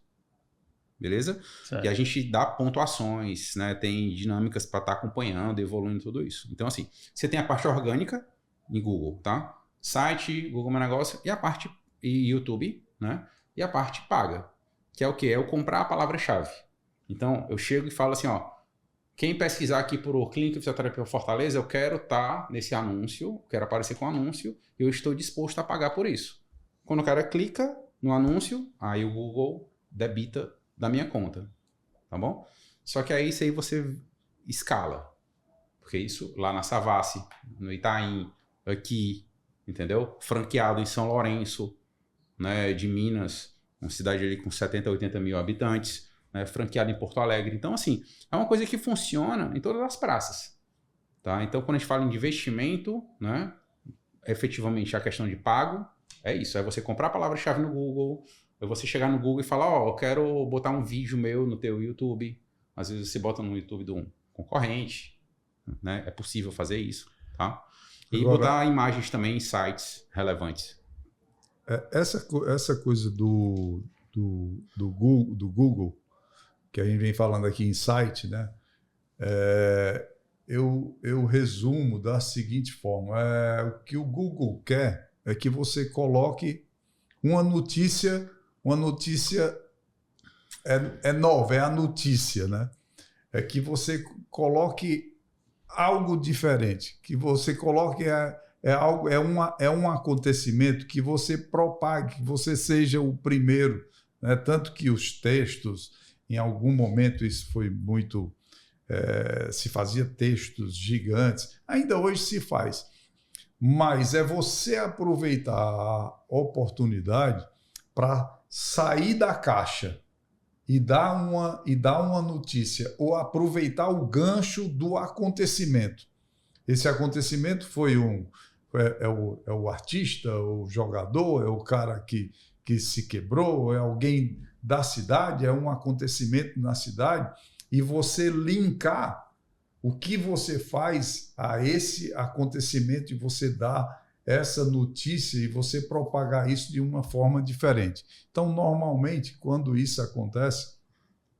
beleza? Certo. E a gente dá pontuações, né? Tem dinâmicas para estar acompanhando, evoluindo tudo isso. Então, assim, você tem a parte orgânica em Google, tá? Site, Google Meu Negócio e a parte YouTube, né? E a parte paga, que é o quê? É eu comprar a palavra-chave. Então, eu chego e falo assim, ó, quem pesquisar aqui por Clínica Fisioterapia Fortaleza, eu quero estar nesse anúncio, quero aparecer com o anúncio, e eu estou disposto a pagar por isso. Quando o cara clica no anúncio, aí o Google debita da minha conta, tá bom? Só que aí isso aí você escala, porque isso lá na Savassi, no Itaim, aqui, entendeu? Franqueado em São Lourenço, né, de Minas, uma cidade ali com 70, 80 mil habitantes, né, franqueado em Porto Alegre. Então, assim, é uma coisa que funciona em todas as praças, tá? Então, quando a gente fala em investimento, né, efetivamente a questão de pago, é isso, é você comprar a palavra-chave no Google, é você chegar no Google e falar, ó, eu quero botar um vídeo meu no teu YouTube, às vezes você bota no YouTube de um concorrente, né, é possível fazer isso, tá? E Agora, botar imagens também em sites relevantes. essa coisa do Google, que a gente vem falando aqui em site, né? Eu resumo da seguinte forma: o que o Google quer é que você coloque uma notícia é nova, é a notícia, né? É que você coloque algo diferente, que você coloque um acontecimento que você propague, que você seja o primeiro, né? Tanto que os textos, em algum momento isso foi muito, se fazia textos gigantes, ainda hoje se faz, mas é você aproveitar a oportunidade para sair da caixa e dar uma notícia, ou aproveitar o gancho do acontecimento. Esse acontecimento foi o artista, o jogador, é o cara que se quebrou, é alguém da cidade, é um acontecimento na cidade, e você linkar o que você faz a esse acontecimento e você dá essa notícia e você propagar isso de uma forma diferente. Então, normalmente, quando isso acontece,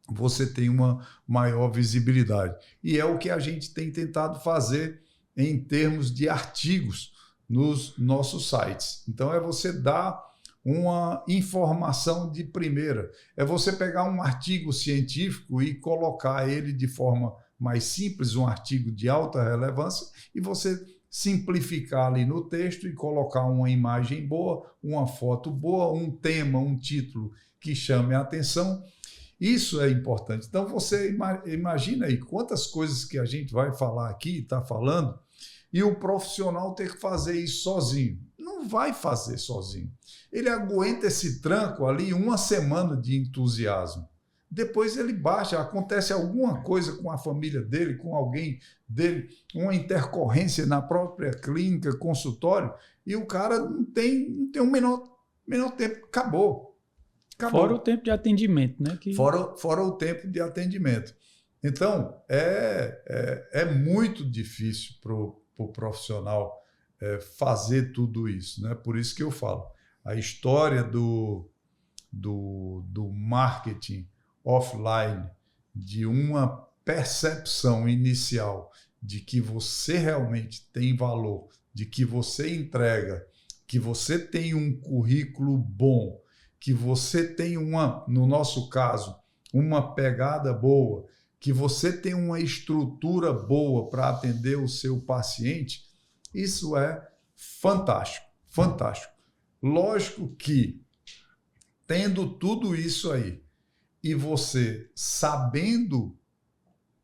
você tem uma maior visibilidade. E é o que a gente tem tentado fazer em termos de artigos nos nossos sites. Então, é você dar uma informação de primeira. É você pegar um artigo científico e colocar ele de forma mais simples, um artigo de alta relevância, e você simplificar ali no texto e colocar uma imagem boa, uma foto boa, um tema, um título que chame a atenção. Isso é importante. Então, você imagina aí quantas coisas que a gente vai falar aqui, está falando, e o profissional ter que fazer isso sozinho. Não vai fazer sozinho. Ele aguenta esse tranco ali uma semana de entusiasmo. Depois ele baixa, acontece alguma coisa com a família dele, com alguém dele, uma intercorrência na própria clínica, consultório, e o cara não tem um menor tempo. Acabou. Fora o tempo de atendimento, né? Fora o tempo de atendimento. Então, é muito difícil para o profissional fazer tudo isso, né? Por isso que eu falo, a história do marketing offline, de uma percepção inicial de que você realmente tem valor, de que você entrega, que você tem um currículo bom, que você tem no nosso caso, uma pegada boa, que você tem uma estrutura boa para atender o seu paciente, isso é fantástico, fantástico. Lógico que, tendo tudo isso aí, e você sabendo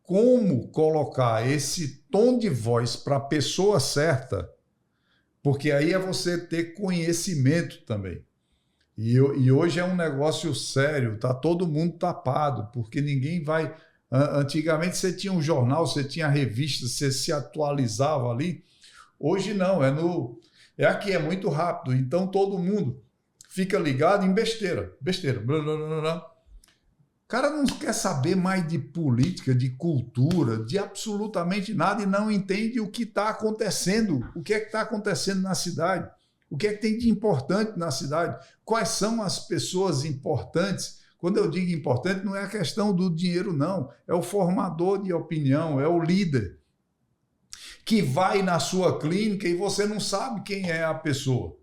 como colocar esse tom de voz para a pessoa certa, porque aí é você ter conhecimento também. E hoje é um negócio sério, tá todo mundo tapado, porque ninguém vai... Antigamente você tinha um jornal, você tinha revista, você se atualizava ali. Hoje não, aqui, é muito rápido, então todo mundo fica ligado em besteira, blá, blá, blá, blá. O cara não quer saber mais de política, de cultura, de absolutamente nada e não entende o que está acontecendo, o que é que está acontecendo na cidade, o que é que tem de importante na cidade, quais são as pessoas importantes. Quando eu digo importante, não é a questão do dinheiro, não. É o formador de opinião, é o líder que vai na sua clínica e você não sabe quem é a pessoa.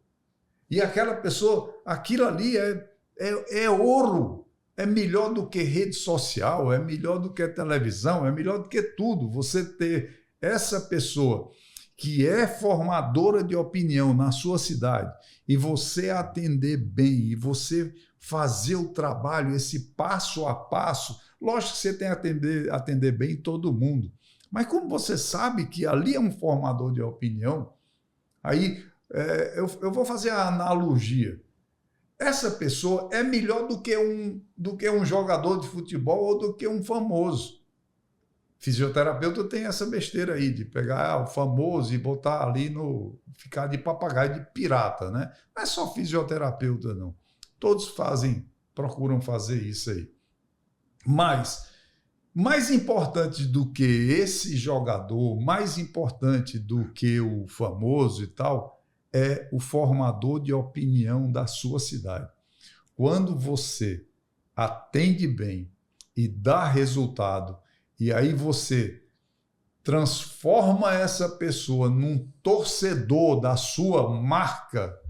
E aquela pessoa, aquilo ali é ouro. É melhor do que rede social, é melhor do que televisão, é melhor do que tudo. Você ter essa pessoa que é formadora de opinião na sua cidade e você atender bem e você fazer o trabalho, esse passo a passo. Lógico que você tem que atender bem todo mundo, mas como você sabe que ali é um formador de opinião, aí eu vou fazer a analogia. Essa pessoa é melhor do que um jogador de futebol ou do que um famoso. Fisioterapeuta tem essa besteira aí de pegar o famoso e botar ali ficar de papagaio, de pirata, né? Não é só fisioterapeuta, não. Todos procuram fazer isso aí. Mas, mais importante do que esse jogador, mais importante do que o famoso e tal, é o formador de opinião da sua cidade. Quando você atende bem e dá resultado, e aí você transforma essa pessoa num torcedor da sua marca,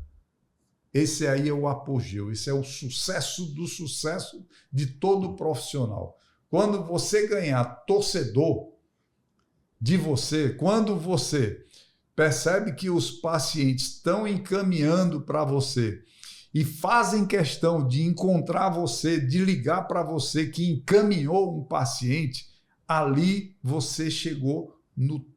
esse aí é o apogeu, esse é o sucesso do sucesso de todo profissional. Quando você ganhar torcedor de você, quando você percebe que os pacientes estão encaminhando para você e fazem questão de encontrar você, de ligar para você que encaminhou um paciente, ali você chegou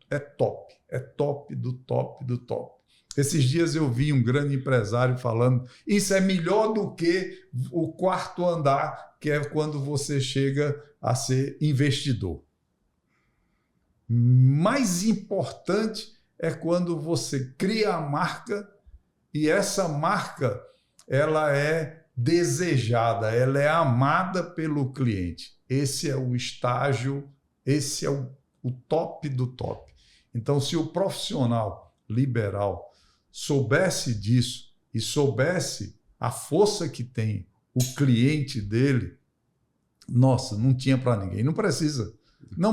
é top do top do top. Esses dias eu vi um grande empresário falando, isso é melhor do que o quarto andar, que é quando você chega a ser investidor. Mais importante é quando você cria a marca e essa marca ela é desejada, ela é amada pelo cliente. Esse é o estágio, esse é o top do top. Então, se o profissional liberal soubesse disso e soubesse a força que tem o cliente dele, nossa, não tinha para ninguém. Não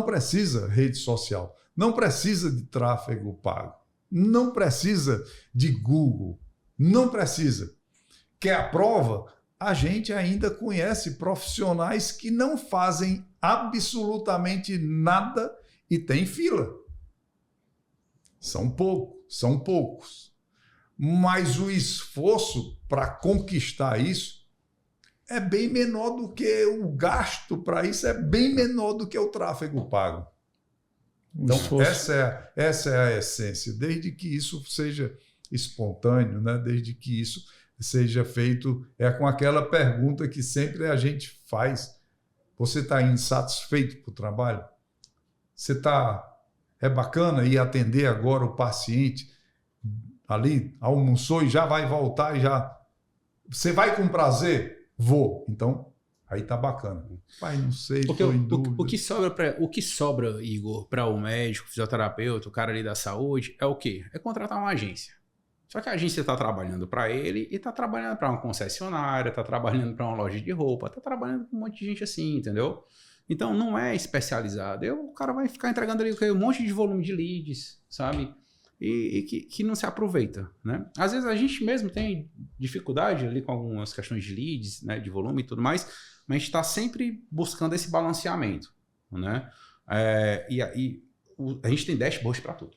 precisa rede social. Não precisa de tráfego pago, não precisa de Google, não precisa. Quer a prova? A gente ainda conhece profissionais que não fazem absolutamente nada e tem fila. São poucos. Mas o esforço para conquistar isso é bem menor do que o gasto para isso, é bem menor do que o tráfego pago. Então, essa é a essência, desde que isso seja espontâneo, né? Desde que isso seja feito, com aquela pergunta que sempre a gente faz, você está insatisfeito com o trabalho? É bacana ir atender agora o paciente ali, almoçou e já vai voltar e já... Você vai com prazer? Vou. Então... Aí tá bacana. Pai, não sei, estou em dúvida. O que sobra, Igor, para o médico, fisioterapeuta, o cara ali da saúde, é o quê? É contratar uma agência. Só que a agência está trabalhando para ele e está trabalhando para uma concessionária, está trabalhando para uma loja de roupa, está trabalhando com um monte de gente assim, entendeu? Então não é especializado. O cara vai ficar entregando ali um monte de volume de leads, sabe? E que não se aproveita, né? Às vezes a gente mesmo tem dificuldade ali com algumas questões de leads, né, de volume e tudo mais, mas a gente está sempre buscando esse balanceamento, né? A gente tem dashboard para tudo.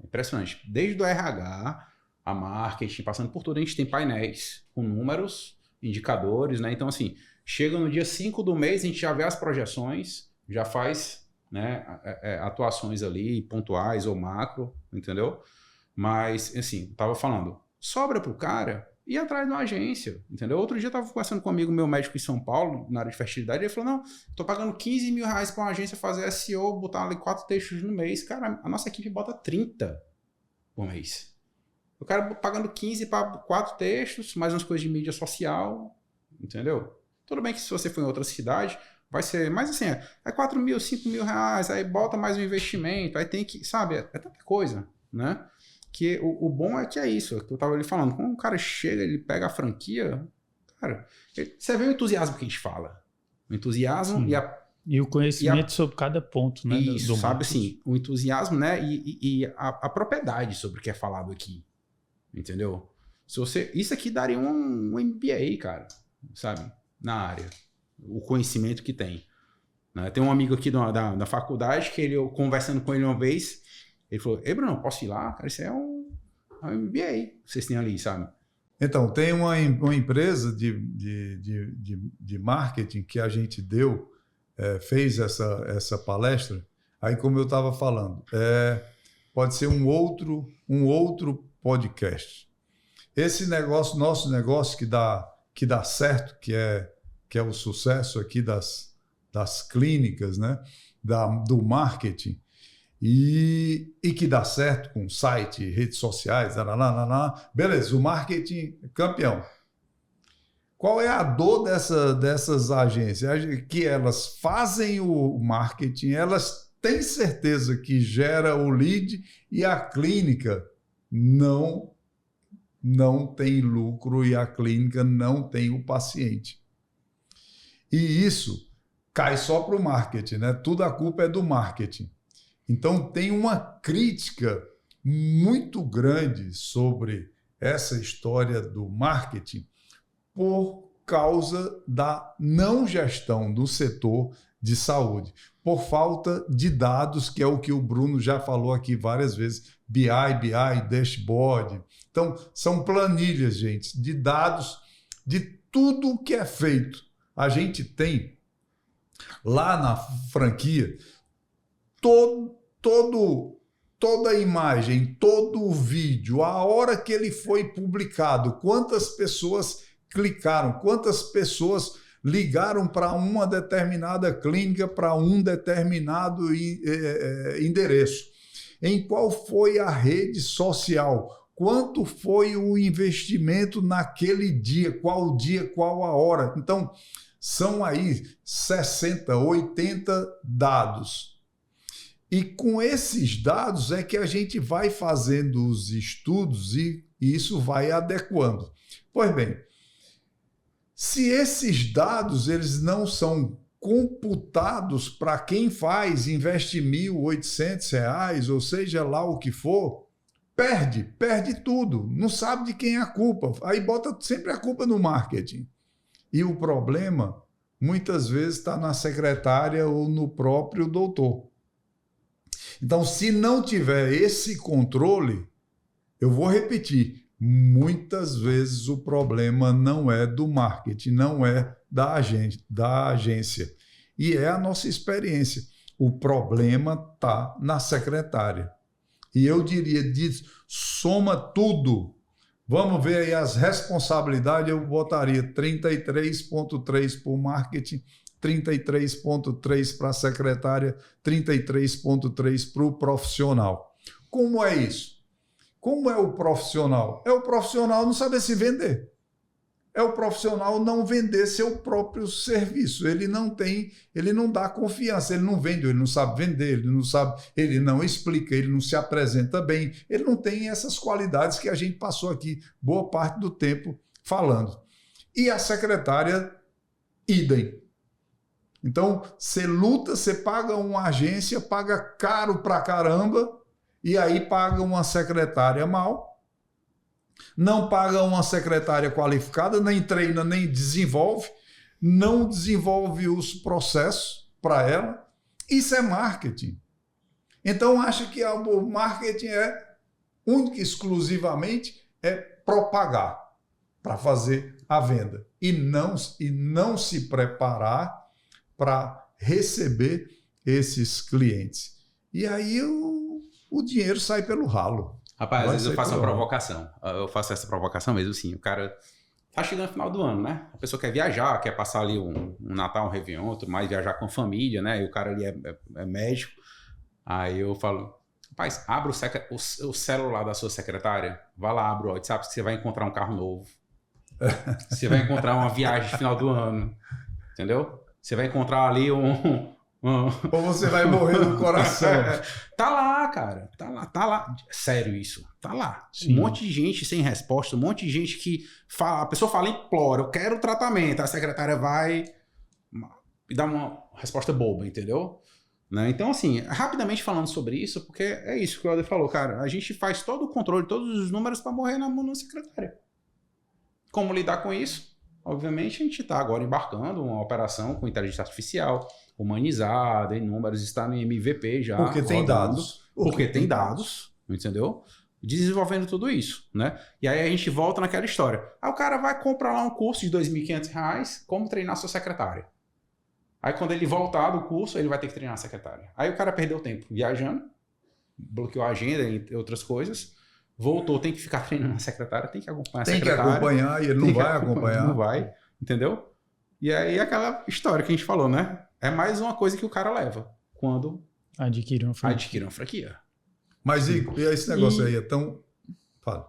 É impressionante. Desde o RH, a marketing, passando por tudo, a gente tem painéis com números, indicadores, né? Então, assim, chega no dia 5 do mês, a gente já vê as projeções, já faz, né, atuações ali, pontuais ou macro, entendeu? Mas, assim, eu tava falando, sobra pro cara ir atrás de uma agência, entendeu? Outro dia eu tava conversando com um amigo meu médico em São Paulo, na área de fertilidade, e ele falou, não, tô pagando 15 mil reais pra uma agência fazer SEO, botar ali 4 textos no mês. Cara, a nossa equipe bota 30 por mês. O cara pagando 15 para 4 textos, mais umas coisas de mídia social, entendeu? Tudo bem que se você for em outra cidade, vai ser, mas assim, é 4 mil, 5 mil reais, aí bota mais um investimento, aí tem que, sabe, é tanta coisa, né? Que o bom é que é isso, que eu tava ali falando, quando o cara chega, ele pega a franquia, Cara, você vê o entusiasmo que a gente fala. O entusiasmo e o conhecimento sobre cada ponto, né? Isso, do sabe marketing. assim, o entusiasmo, né? E a propriedade sobre o que é falado aqui. Entendeu? Isso aqui daria um MBA, cara, sabe? Na área. O conhecimento que tem. Né? Tem um amigo aqui da faculdade que eu conversando com ele uma vez, ele falou, ei, Bruno, posso ir lá? Cara, isso é um MBA que vocês têm ali, sabe? Então, tem uma empresa de marketing que a gente fez essa palestra, aí como eu estava falando, pode ser um outro podcast. Esse negócio, nosso negócio que dá certo, que é o sucesso aqui das clínicas, né? Do marketing, e que dá certo com site, redes sociais, beleza, o marketing campeão. Qual é a dor dessas agências? Que elas fazem o marketing, elas têm certeza que gera o lead e a clínica não tem lucro e a clínica não tem o paciente. E isso cai só para o marketing, né? Tudo a culpa é do marketing. Então, tem uma crítica muito grande sobre essa história do marketing por causa da não gestão do setor de saúde, por falta de dados, que é o que o Bruno já falou aqui várias vezes, BI, dashboard. Então, são planilhas, gente, de dados de tudo que é feito. A gente tem lá na franquia toda a imagem, todo o vídeo, a hora que ele foi publicado, quantas pessoas clicaram, quantas pessoas ligaram para uma determinada clínica, para um determinado endereço, em qual foi a rede social, quanto foi o investimento naquele dia, qual a hora. Então, são aí 60, 80 dados. E com esses dados é que a gente vai fazendo os estudos e isso vai adequando. Pois bem, se esses dados eles não são computados para quem investe R$1.800, ou seja lá o que for, perde tudo, não sabe de quem é a culpa. Aí bota sempre a culpa no marketing. E o problema, muitas vezes, está na secretária ou no próprio doutor. Então, se não tiver esse controle, eu vou repetir, muitas vezes o problema não é do marketing, não é da agência. E é a nossa experiência. O problema está na secretária. E eu diria, soma tudo. Vamos ver aí as responsabilidades, eu botaria 33,3 para o marketing, 33,3 para a secretária, 33,3 para o profissional. Como é isso? Como é o profissional? É o profissional não saber se vender. É o profissional não vender seu próprio serviço. Ele não dá confiança, ele não vende, ele não sabe vender, ele não explica, ele não se apresenta bem, ele não tem essas qualidades que a gente passou aqui boa parte do tempo falando. E a secretária, idem. Então, você luta, você paga uma agência, paga caro pra caramba, e aí paga uma secretária mal, não paga uma secretária qualificada, nem treina, nem desenvolve, não desenvolve os processos para ela. Isso é marketing. Então, acha que o marketing único e exclusivamente propagar para fazer a venda e não se preparar para receber esses clientes. E aí o dinheiro sai pelo ralo. Rapaz, às vezes eu faço uma provocação. Eu faço essa provocação mesmo, assim. O cara tá chegando no final do ano, né? A pessoa quer viajar, quer passar ali um Natal, um Réveillon, tudo mais, viajar com família, né? E o cara ali é médico. Aí eu falo, rapaz, abra o celular da sua secretária, vai lá, abre o WhatsApp, que você vai encontrar um carro novo. Você vai encontrar uma viagem no final do ano. Entendeu? Você vai encontrar ali Ou você vai morrer do coração. Tá lá, cara. Tá lá. Sério isso. Tá lá. Sim. Um monte de gente sem resposta, um monte de gente que fala, a pessoa fala, implora, eu quero tratamento. A secretária vai e dá uma resposta boba, entendeu? Né? Então, assim, rapidamente falando sobre isso, porque é isso que o Helder falou, cara. A gente faz todo o controle, todos os números para morrer na mão da secretária. Como lidar com isso? Obviamente, a gente está agora embarcando uma operação com inteligência artificial, humanizada, em números, está no MVP já. Porque tem dados. Porque tem dados, entendeu? Desenvolvendo tudo isso, né? E aí a gente volta naquela história. Aí o cara vai comprar lá um curso de R$2.500, como treinar sua secretária. Aí quando ele voltar do curso, ele vai ter que treinar a secretária. Aí o cara perdeu tempo viajando, bloqueou a agenda, entre outras coisas, voltou, tem que ficar treinando a secretária, tem que acompanhar a secretária. Tem que acompanhar e ele não vai acompanhar. Não vai, entendeu? E aí aquela história que a gente falou, né? É mais uma coisa que o cara leva quando Adquire uma franquia. Mas e esse negócio aí é tão... Fala.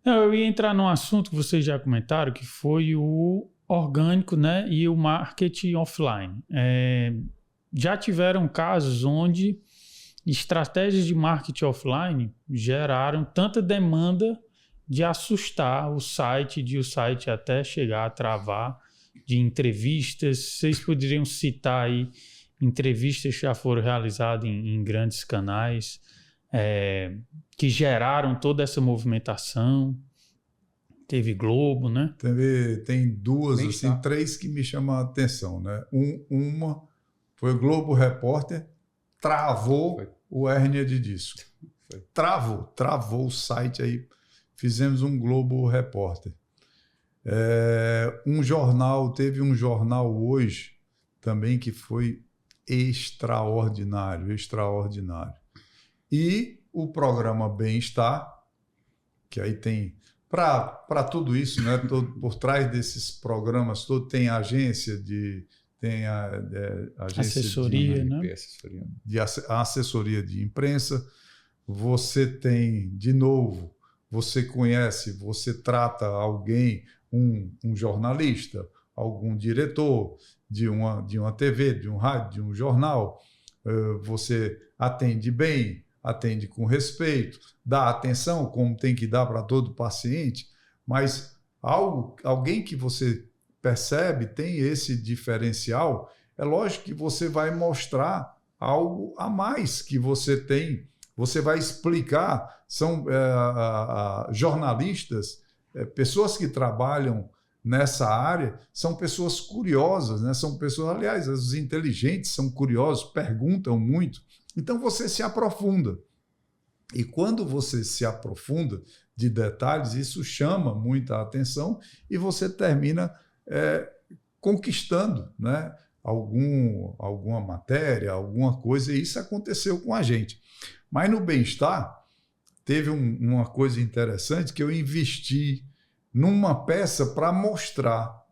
Não, eu ia entrar num assunto que vocês já comentaram, que foi o orgânico, né, e o marketing offline. Já tiveram casos onde estratégias de marketing offline geraram tanta demanda de assustar o site, de o site até chegar a travar, de entrevistas. Vocês poderiam citar aí entrevistas que já foram realizadas em grandes canais, que geraram toda essa movimentação. Teve Globo, né? Tem duas, assim, três que me chamam a atenção, né? Uma foi o Globo Repórter, travou o hérnia de disco. Travou o site aí. Fizemos um Globo Repórter. Teve um jornal hoje também que foi extraordinário. E o programa Bem-Estar, que aí tem... Para tudo isso, né? Por trás desses programas todos tem agência de assessoria, né? Assessoria de imprensa. Você tem, de novo, você conhece, você trata alguém, um jornalista, algum diretor de uma TV, de um rádio, de um jornal. Você atende bem, atende com respeito, dá atenção como tem que dar para todo paciente, mas alguém que você percebe tem esse diferencial, é lógico que você vai mostrar algo a mais que você tem, você vai explicar, são jornalistas, pessoas que trabalham nessa área, são pessoas curiosas, né? São pessoas, aliás, os inteligentes são curiosos, perguntam muito, então você se aprofunda. E quando você se aprofunda de detalhes, isso chama muita atenção e você termina conquistando, né? Alguma matéria, alguma coisa, e isso aconteceu com a gente. Mas no Bem-Estar, teve uma coisa interessante que eu investi numa peça para mostrar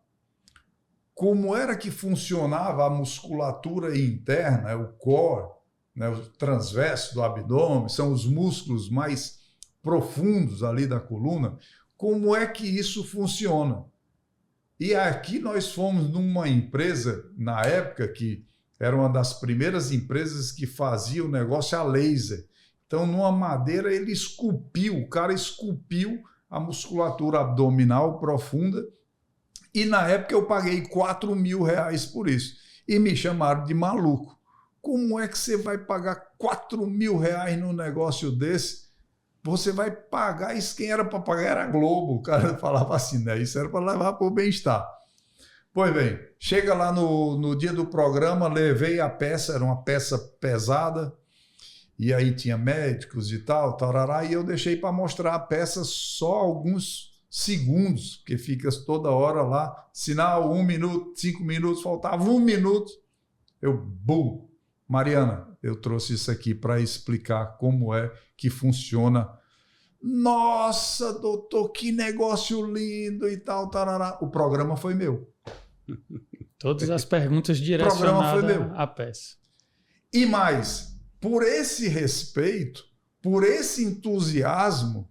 como era que funcionava a musculatura interna, o core, né, o transverso do abdômen, são os músculos mais profundos ali da coluna, como é que isso funciona. E aqui nós fomos numa empresa, na época, que era uma das primeiras empresas que fazia o negócio a laser. Então, numa madeira, o cara esculpiu a musculatura abdominal profunda, e na época eu paguei R$4.000 por isso. E me chamaram de maluco. Como é que você vai pagar R$4.000 num negócio desse? Você vai pagar, isso quem era para pagar era a Globo. O cara falava assim, né? Isso era para levar para o Bem-Estar. Pois bem, chega lá no dia do programa, levei a peça, era uma peça pesada, e aí tinha médicos e tal, tarará, e eu deixei para mostrar a peça só alguns segundos, porque fica toda hora lá, sinal 1 minuto, 5 minutos, faltava 1 minuto. Mariana, eu trouxe isso aqui para explicar como é que funciona. Nossa, doutor, que negócio lindo e tal, tarará. O programa foi meu. Todas as perguntas direcionadas à peça. E mais, por esse respeito, por esse entusiasmo,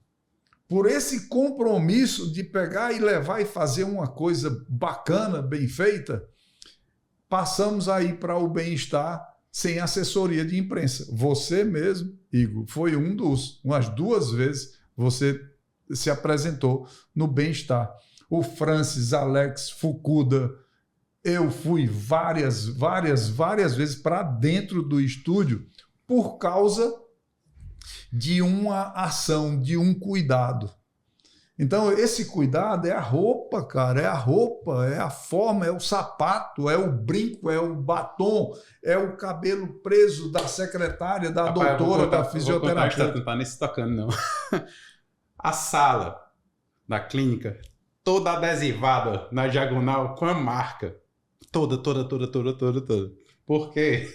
por esse compromisso de pegar e levar e fazer uma coisa bacana, bem feita, passamos aí para o bem-estar sem assessoria de imprensa. Você mesmo, Igor, foi umas 2 vezes você se apresentou no bem-estar. O Francis, Alex, Fukuda, eu fui várias vezes para dentro do estúdio por causa de uma ação, de um cuidado. Então, esse cuidado é a roupa, cara, é a roupa, é a forma, é o sapato, é o brinco, é o batom, é o cabelo preso da secretária, da doutora, da fisioterapeuta. Não está nem se tocando, não. A sala da clínica, toda adesivada na diagonal com a marca. Toda. Por quê?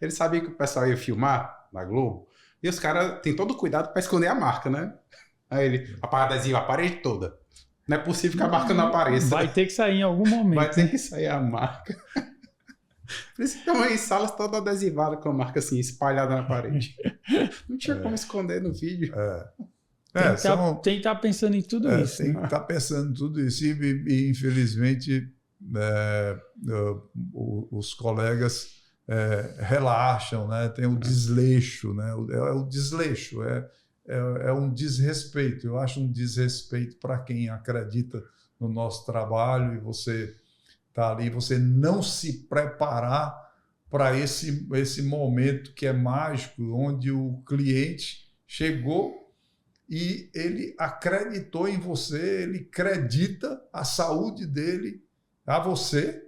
Ele sabia que o pessoal ia filmar na Globo e os caras têm todo o cuidado para esconder a marca, né? Aí ele, a adesiva, a parede toda. Não é possível que a marca não apareça. Vai ter que sair em algum momento. Vai ter que sair a marca. Por isso que estão em salas toda adesivada com a marca assim, espalhada na parede. Não tinha como esconder no vídeo. Tem que estar pensando em tudo isso. Tem que estar pensando em tudo isso. E infelizmente, os colegas relaxam, né? Tem o desleixo, né? É o desleixo, é um desrespeito. Eu acho um desrespeito para quem acredita no nosso trabalho e você está ali, você não se preparar para esse momento que é mágico, onde o cliente chegou e ele acreditou em você, ele acredita a saúde dele a você,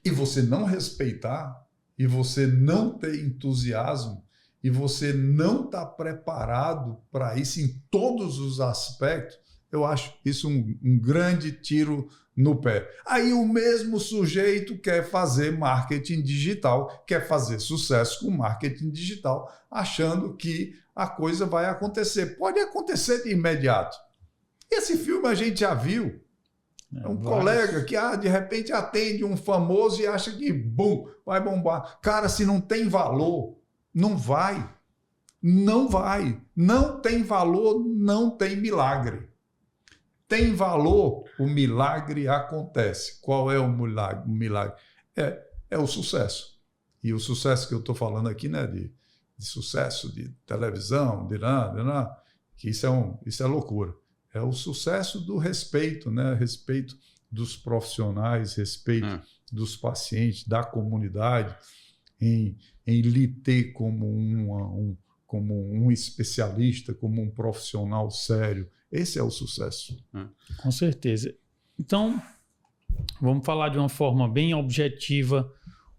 e você não respeitar, e você não ter entusiasmo, e você não está preparado para isso em todos os aspectos, eu acho isso um grande tiro no pé. Aí o mesmo sujeito quer fazer marketing digital, quer fazer sucesso com marketing digital, achando que a coisa vai acontecer. Pode acontecer de imediato. Esse filme a gente já viu. É um colega que de repente atende um famoso e acha que, bum, vai bombar. Cara, se não tem valor, não vai. Não vai. Não tem valor, não tem milagre. Tem valor, o milagre acontece. Qual é o milagre? O milagre é o sucesso. E o sucesso que eu estou falando aqui, né, de sucesso de televisão, que isso é loucura. É o sucesso do respeito, né? Respeito dos profissionais, respeito dos pacientes, da comunidade, em lhe ter como um especialista, como um profissional sério. Esse é o sucesso. Com certeza. Então, vamos falar de uma forma bem objetiva,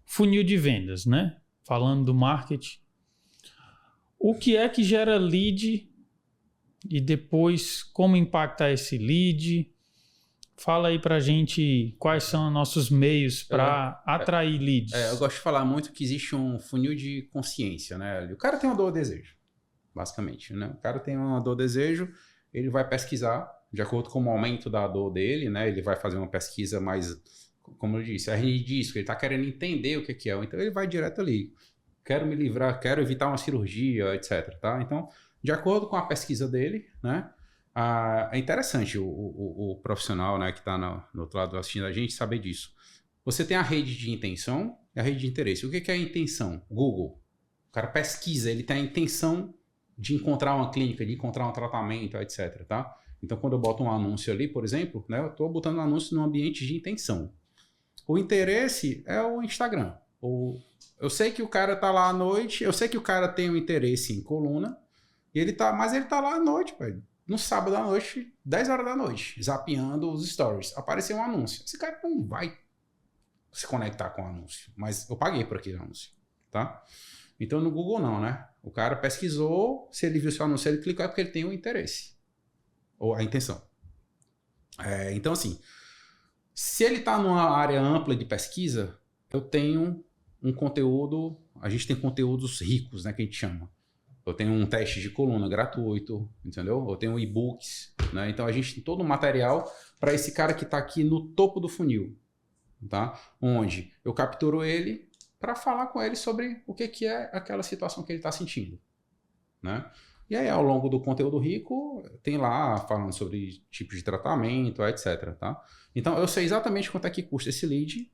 funil de vendas, né? Falando do marketing. O que é que gera lead e depois como impactar esse lead? Fala aí pra gente quais são os nossos meios para atrair leads. Eu gosto de falar muito que existe um funil de consciência, né? O cara tem uma dor ou desejo, basicamente, né? O cara tem uma dor ou desejo, ele vai pesquisar de acordo com o aumento da dor dele, né? Ele vai fazer uma pesquisa mais, como eu disse, hernia de disco, ele está querendo entender o que é, então ele vai direto ali. Quero me livrar, quero evitar uma cirurgia, etc. Tá? Então, de acordo com a pesquisa dele, né? É interessante o profissional, né, que está no outro lado assistindo a gente saber disso. Você tem a rede de intenção e a rede de interesse. O que é a intenção? Google. O cara pesquisa, ele tem a intenção de encontrar uma clínica, de encontrar um tratamento, etc. Tá? Então, quando eu boto um anúncio ali, por exemplo, né, eu estou botando um anúncio num ambiente de intenção. O interesse é o Instagram. Eu sei que o cara está lá à noite, eu sei que o cara tem um interesse em coluna, mas ele está lá à noite, velho. No sábado à noite, 10 horas da noite, zapeando os stories. Apareceu um anúncio. Esse cara não vai se conectar com o anúncio, mas eu paguei por aquele anúncio, tá? Então no Google não, né? O cara pesquisou, se ele viu seu anúncio, ele clicou, é porque ele tem um interesse, ou a intenção. Então assim, se ele está numa área ampla de pesquisa, eu tenho um conteúdo, a gente tem conteúdos ricos, né, que a gente chama. Eu tenho um teste de coluna gratuito, entendeu? Eu tenho e-books, né? Então a gente tem todo um material para esse cara que está aqui no topo do funil, tá? Onde eu capturo ele para falar com ele sobre o que é aquela situação que ele está sentindo, né? E aí ao longo do conteúdo rico tem lá falando sobre tipos de tratamento, etc, tá? Então eu sei exatamente quanto é que custa esse lead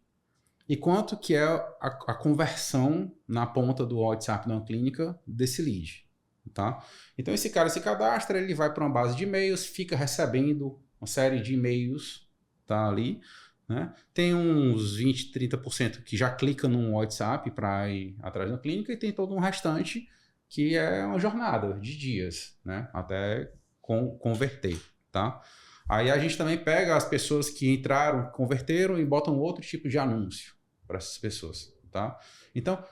e quanto que é a conversão na ponta do WhatsApp da clínica desse lead, tá? Então esse cara se cadastra, ele vai para uma base de e-mails, fica recebendo uma série de e-mails, tá ali, né? Tem uns 20, 30% que já clica no WhatsApp para ir atrás da clínica e tem todo um restante que é uma jornada de dias, né? Até converter, tá? Aí a gente também pega as pessoas que entraram, converteram e botam outro tipo de anúncio para essas pessoas, tá? Então,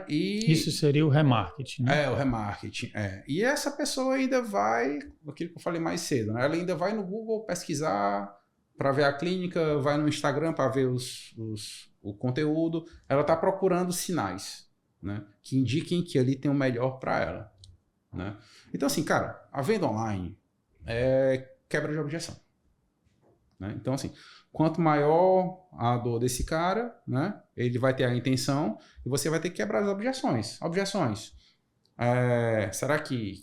isso seria o remarketing, né? O remarketing, E essa pessoa ainda vai, aquilo que eu falei mais cedo, né? Ela ainda vai no Google pesquisar para ver a clínica, vai no Instagram para ver o conteúdo, ela está procurando sinais, né, que indiquem que ali tem o melhor para ela, né? Então assim, cara, a venda online é quebra de objeção, né? Então assim, quanto maior a dor desse cara, né, ele vai ter a intenção e você vai ter que quebrar as objeções. Será que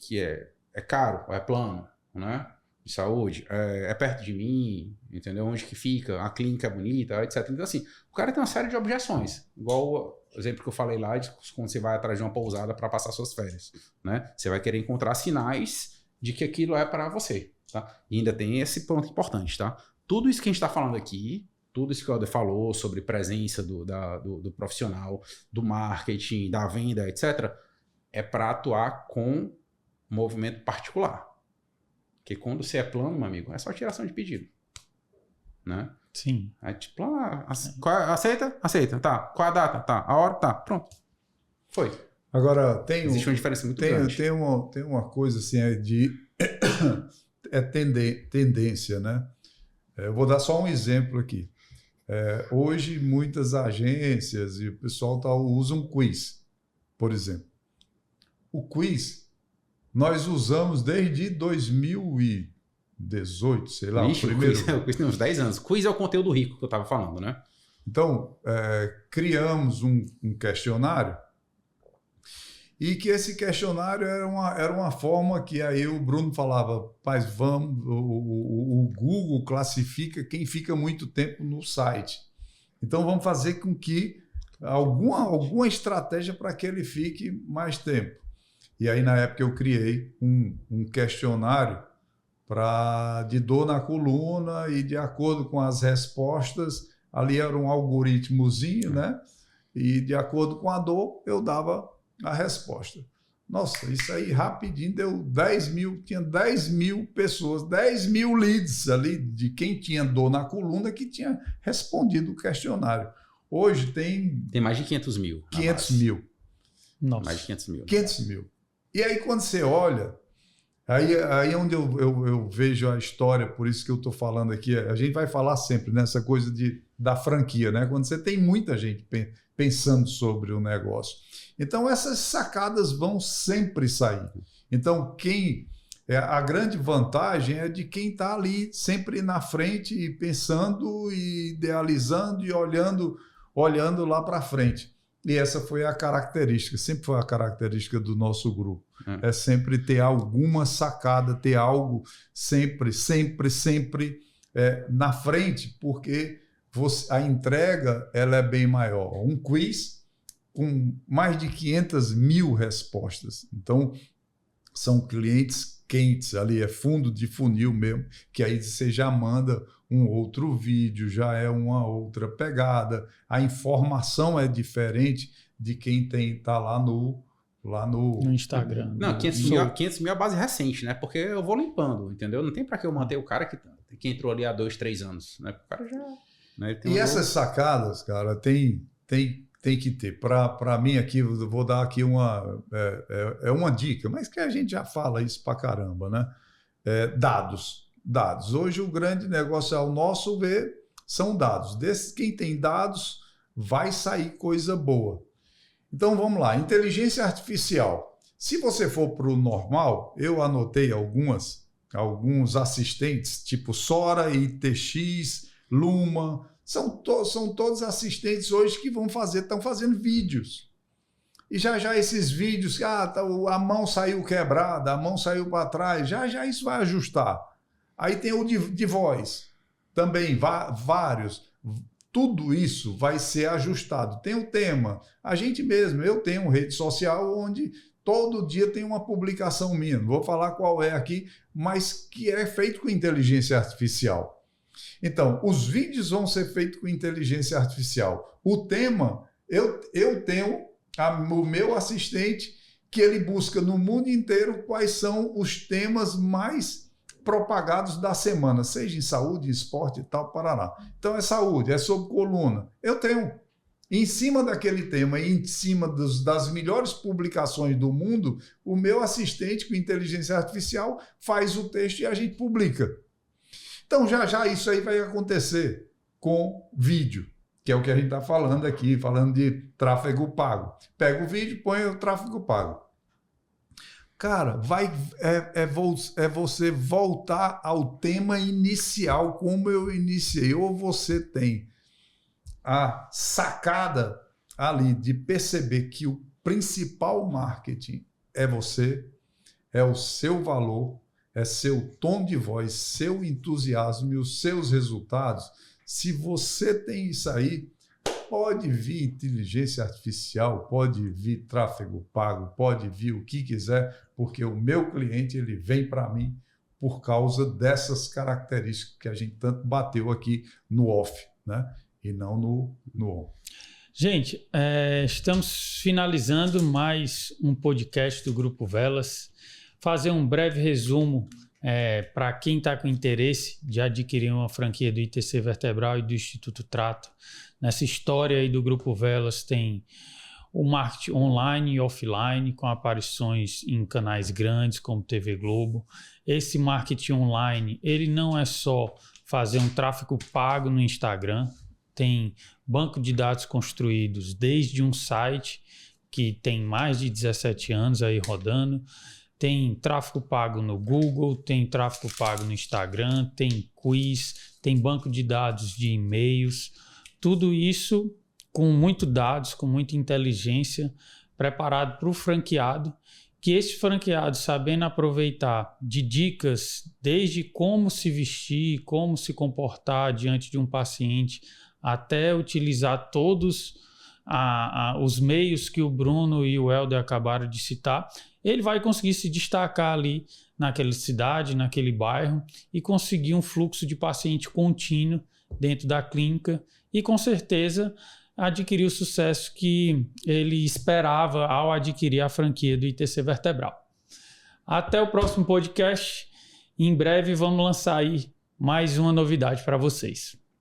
é caro ou é plano, né? De saúde, é perto de mim, entendeu? Onde que fica, a clínica é bonita, etc. Então, assim, o cara tem uma série de objeções, igual o exemplo que eu falei lá de quando você vai atrás de uma pousada para passar suas férias, né? Você vai querer encontrar sinais de que aquilo é para você, tá? E ainda tem esse ponto importante, tá? Tudo isso que a gente está falando aqui, tudo isso que o Helder falou sobre presença do profissional, do marketing, da venda, etc., é para atuar com movimento particular. Porque quando você é plano, meu amigo, é só tiração de pedido, né? Sim. É tipo, aceita? Aceita, tá. Qual a data? Tá. A hora? Tá. Pronto. Foi. Agora, existe uma diferença muito grande. Tem uma coisa assim, tendência, né? Eu vou dar só um exemplo aqui. Hoje, muitas agências e o pessoal usam quiz, por exemplo. O quiz nós usamos desde 2018, sei lá. Ixi, o primeiro. O quiz tem uns 10 anos. Quiz é o conteúdo rico que eu estava falando, né? Então, criamos um questionário e que esse questionário era uma forma que aí o Bruno falava, o Google classifica quem fica muito tempo no site. Então, vamos fazer com que alguma estratégia para que ele fique mais tempo. E aí, na época, eu criei um questionário de dor na coluna e, de acordo com as respostas, ali era um algoritmozinho, né? E, de acordo com a dor, eu dava a resposta. Nossa, isso aí rapidinho deu 10 mil, tinha 10 mil pessoas, 10 mil leads ali de quem tinha dor na coluna que tinha respondido o questionário. Hoje tem mais de 500 mil. 500 mil. Nossa. Mais de 500 mil. 500 mil. E aí, quando você olha, aí é onde eu vejo a história, por isso que eu estou falando aqui, a gente vai falar sempre nessa coisa da franquia, né? Quando você tem muita gente pensando sobre o negócio. Então, essas sacadas vão sempre sair. Então, a grande vantagem é de quem está ali sempre na frente e pensando, e idealizando e olhando lá para frente. E essa foi a característica, sempre foi a característica do nosso grupo. É sempre ter alguma sacada, ter algo sempre na frente, porque a entrega ela é bem maior. Um quiz com mais de 500 mil respostas. Então, são clientes quentes ali, é fundo de funil mesmo, que aí você já manda um outro vídeo, já é uma outra pegada, a informação é diferente de quem está lá no Instagram. Não, 500 mil é a base recente, né? Porque eu vou limpando, entendeu? Não tem para que eu manter o cara que entrou ali há 2, 3 anos, né? O cara já... Né, e essas sacadas, cara, tem que ter. Para mim aqui, eu vou dar aqui uma dica, mas que a gente já fala isso pra caramba, né? Dados. Hoje o grande negócio, ao nosso ver, são dados. Quem tem dados, vai sair coisa boa. Então vamos lá, inteligência artificial. Se você for para o normal, eu anotei alguns assistentes, tipo Sora, ITX, Luma, são todos assistentes hoje que estão fazendo vídeos. E já esses vídeos, a mão saiu quebrada, a mão saiu para trás, já isso vai ajustar. Aí tem o de voz, também vários. tudo isso vai ser ajustado. Tem o tema. A gente mesmo, eu tenho uma rede social onde todo dia tem uma publicação minha. Não vou falar qual é aqui, mas que é feito com inteligência artificial. Então, os vídeos vão ser feitos com inteligência artificial. O tema, eu tenho o meu assistente que ele busca no mundo inteiro quais são os temas mais propagados da semana, seja em saúde, em esporte e tal, parará. Então é saúde, é sobre coluna. Eu tenho, em cima daquele tema, em cima das melhores publicações do mundo, o meu assistente com inteligência artificial faz o texto e a gente publica. Então já isso aí vai acontecer com vídeo, que é o que a gente está falando aqui, falando de tráfego pago. Pega o vídeo, põe o tráfego pago. Cara, é você voltar ao tema inicial, como eu iniciei. Ou você tem a sacada ali de perceber que o principal marketing é você, é o seu valor, é seu tom de voz, seu entusiasmo e os seus resultados. Se você tem isso aí, pode vir inteligência artificial, pode vir tráfego pago, pode vir o que quiser, porque o meu cliente ele vem para mim por causa dessas características que a gente tanto bateu aqui no off, né? E não no on. Gente, estamos finalizando mais um podcast do Grupo Velas. Fazer um breve resumo para quem está com interesse de adquirir uma franquia do ITC Vertebral e do Instituto Trato. Nessa história aí do Grupo Velas tem o marketing online e offline, com aparições em canais grandes como TV Globo. Esse marketing online, ele não é só fazer um tráfego pago no Instagram, tem banco de dados construídos desde um site que tem mais de 17 anos aí rodando, tem tráfego pago no Google, tem tráfego pago no Instagram, tem quiz, tem banco de dados de e-mails, tudo isso com muitos dados, com muita inteligência, preparado para o franqueado, que esse franqueado, sabendo aproveitar de dicas desde como se vestir, como se comportar diante de um paciente, até utilizar todos os meios que o Bruno e o Helder acabaram de citar, ele vai conseguir se destacar ali naquela cidade, naquele bairro e conseguir um fluxo de paciente contínuo dentro da clínica e com certeza adquirir o sucesso que ele esperava ao adquirir a franquia do ITC Vertebral. Até o próximo podcast. Em breve vamos lançar aí mais uma novidade para vocês.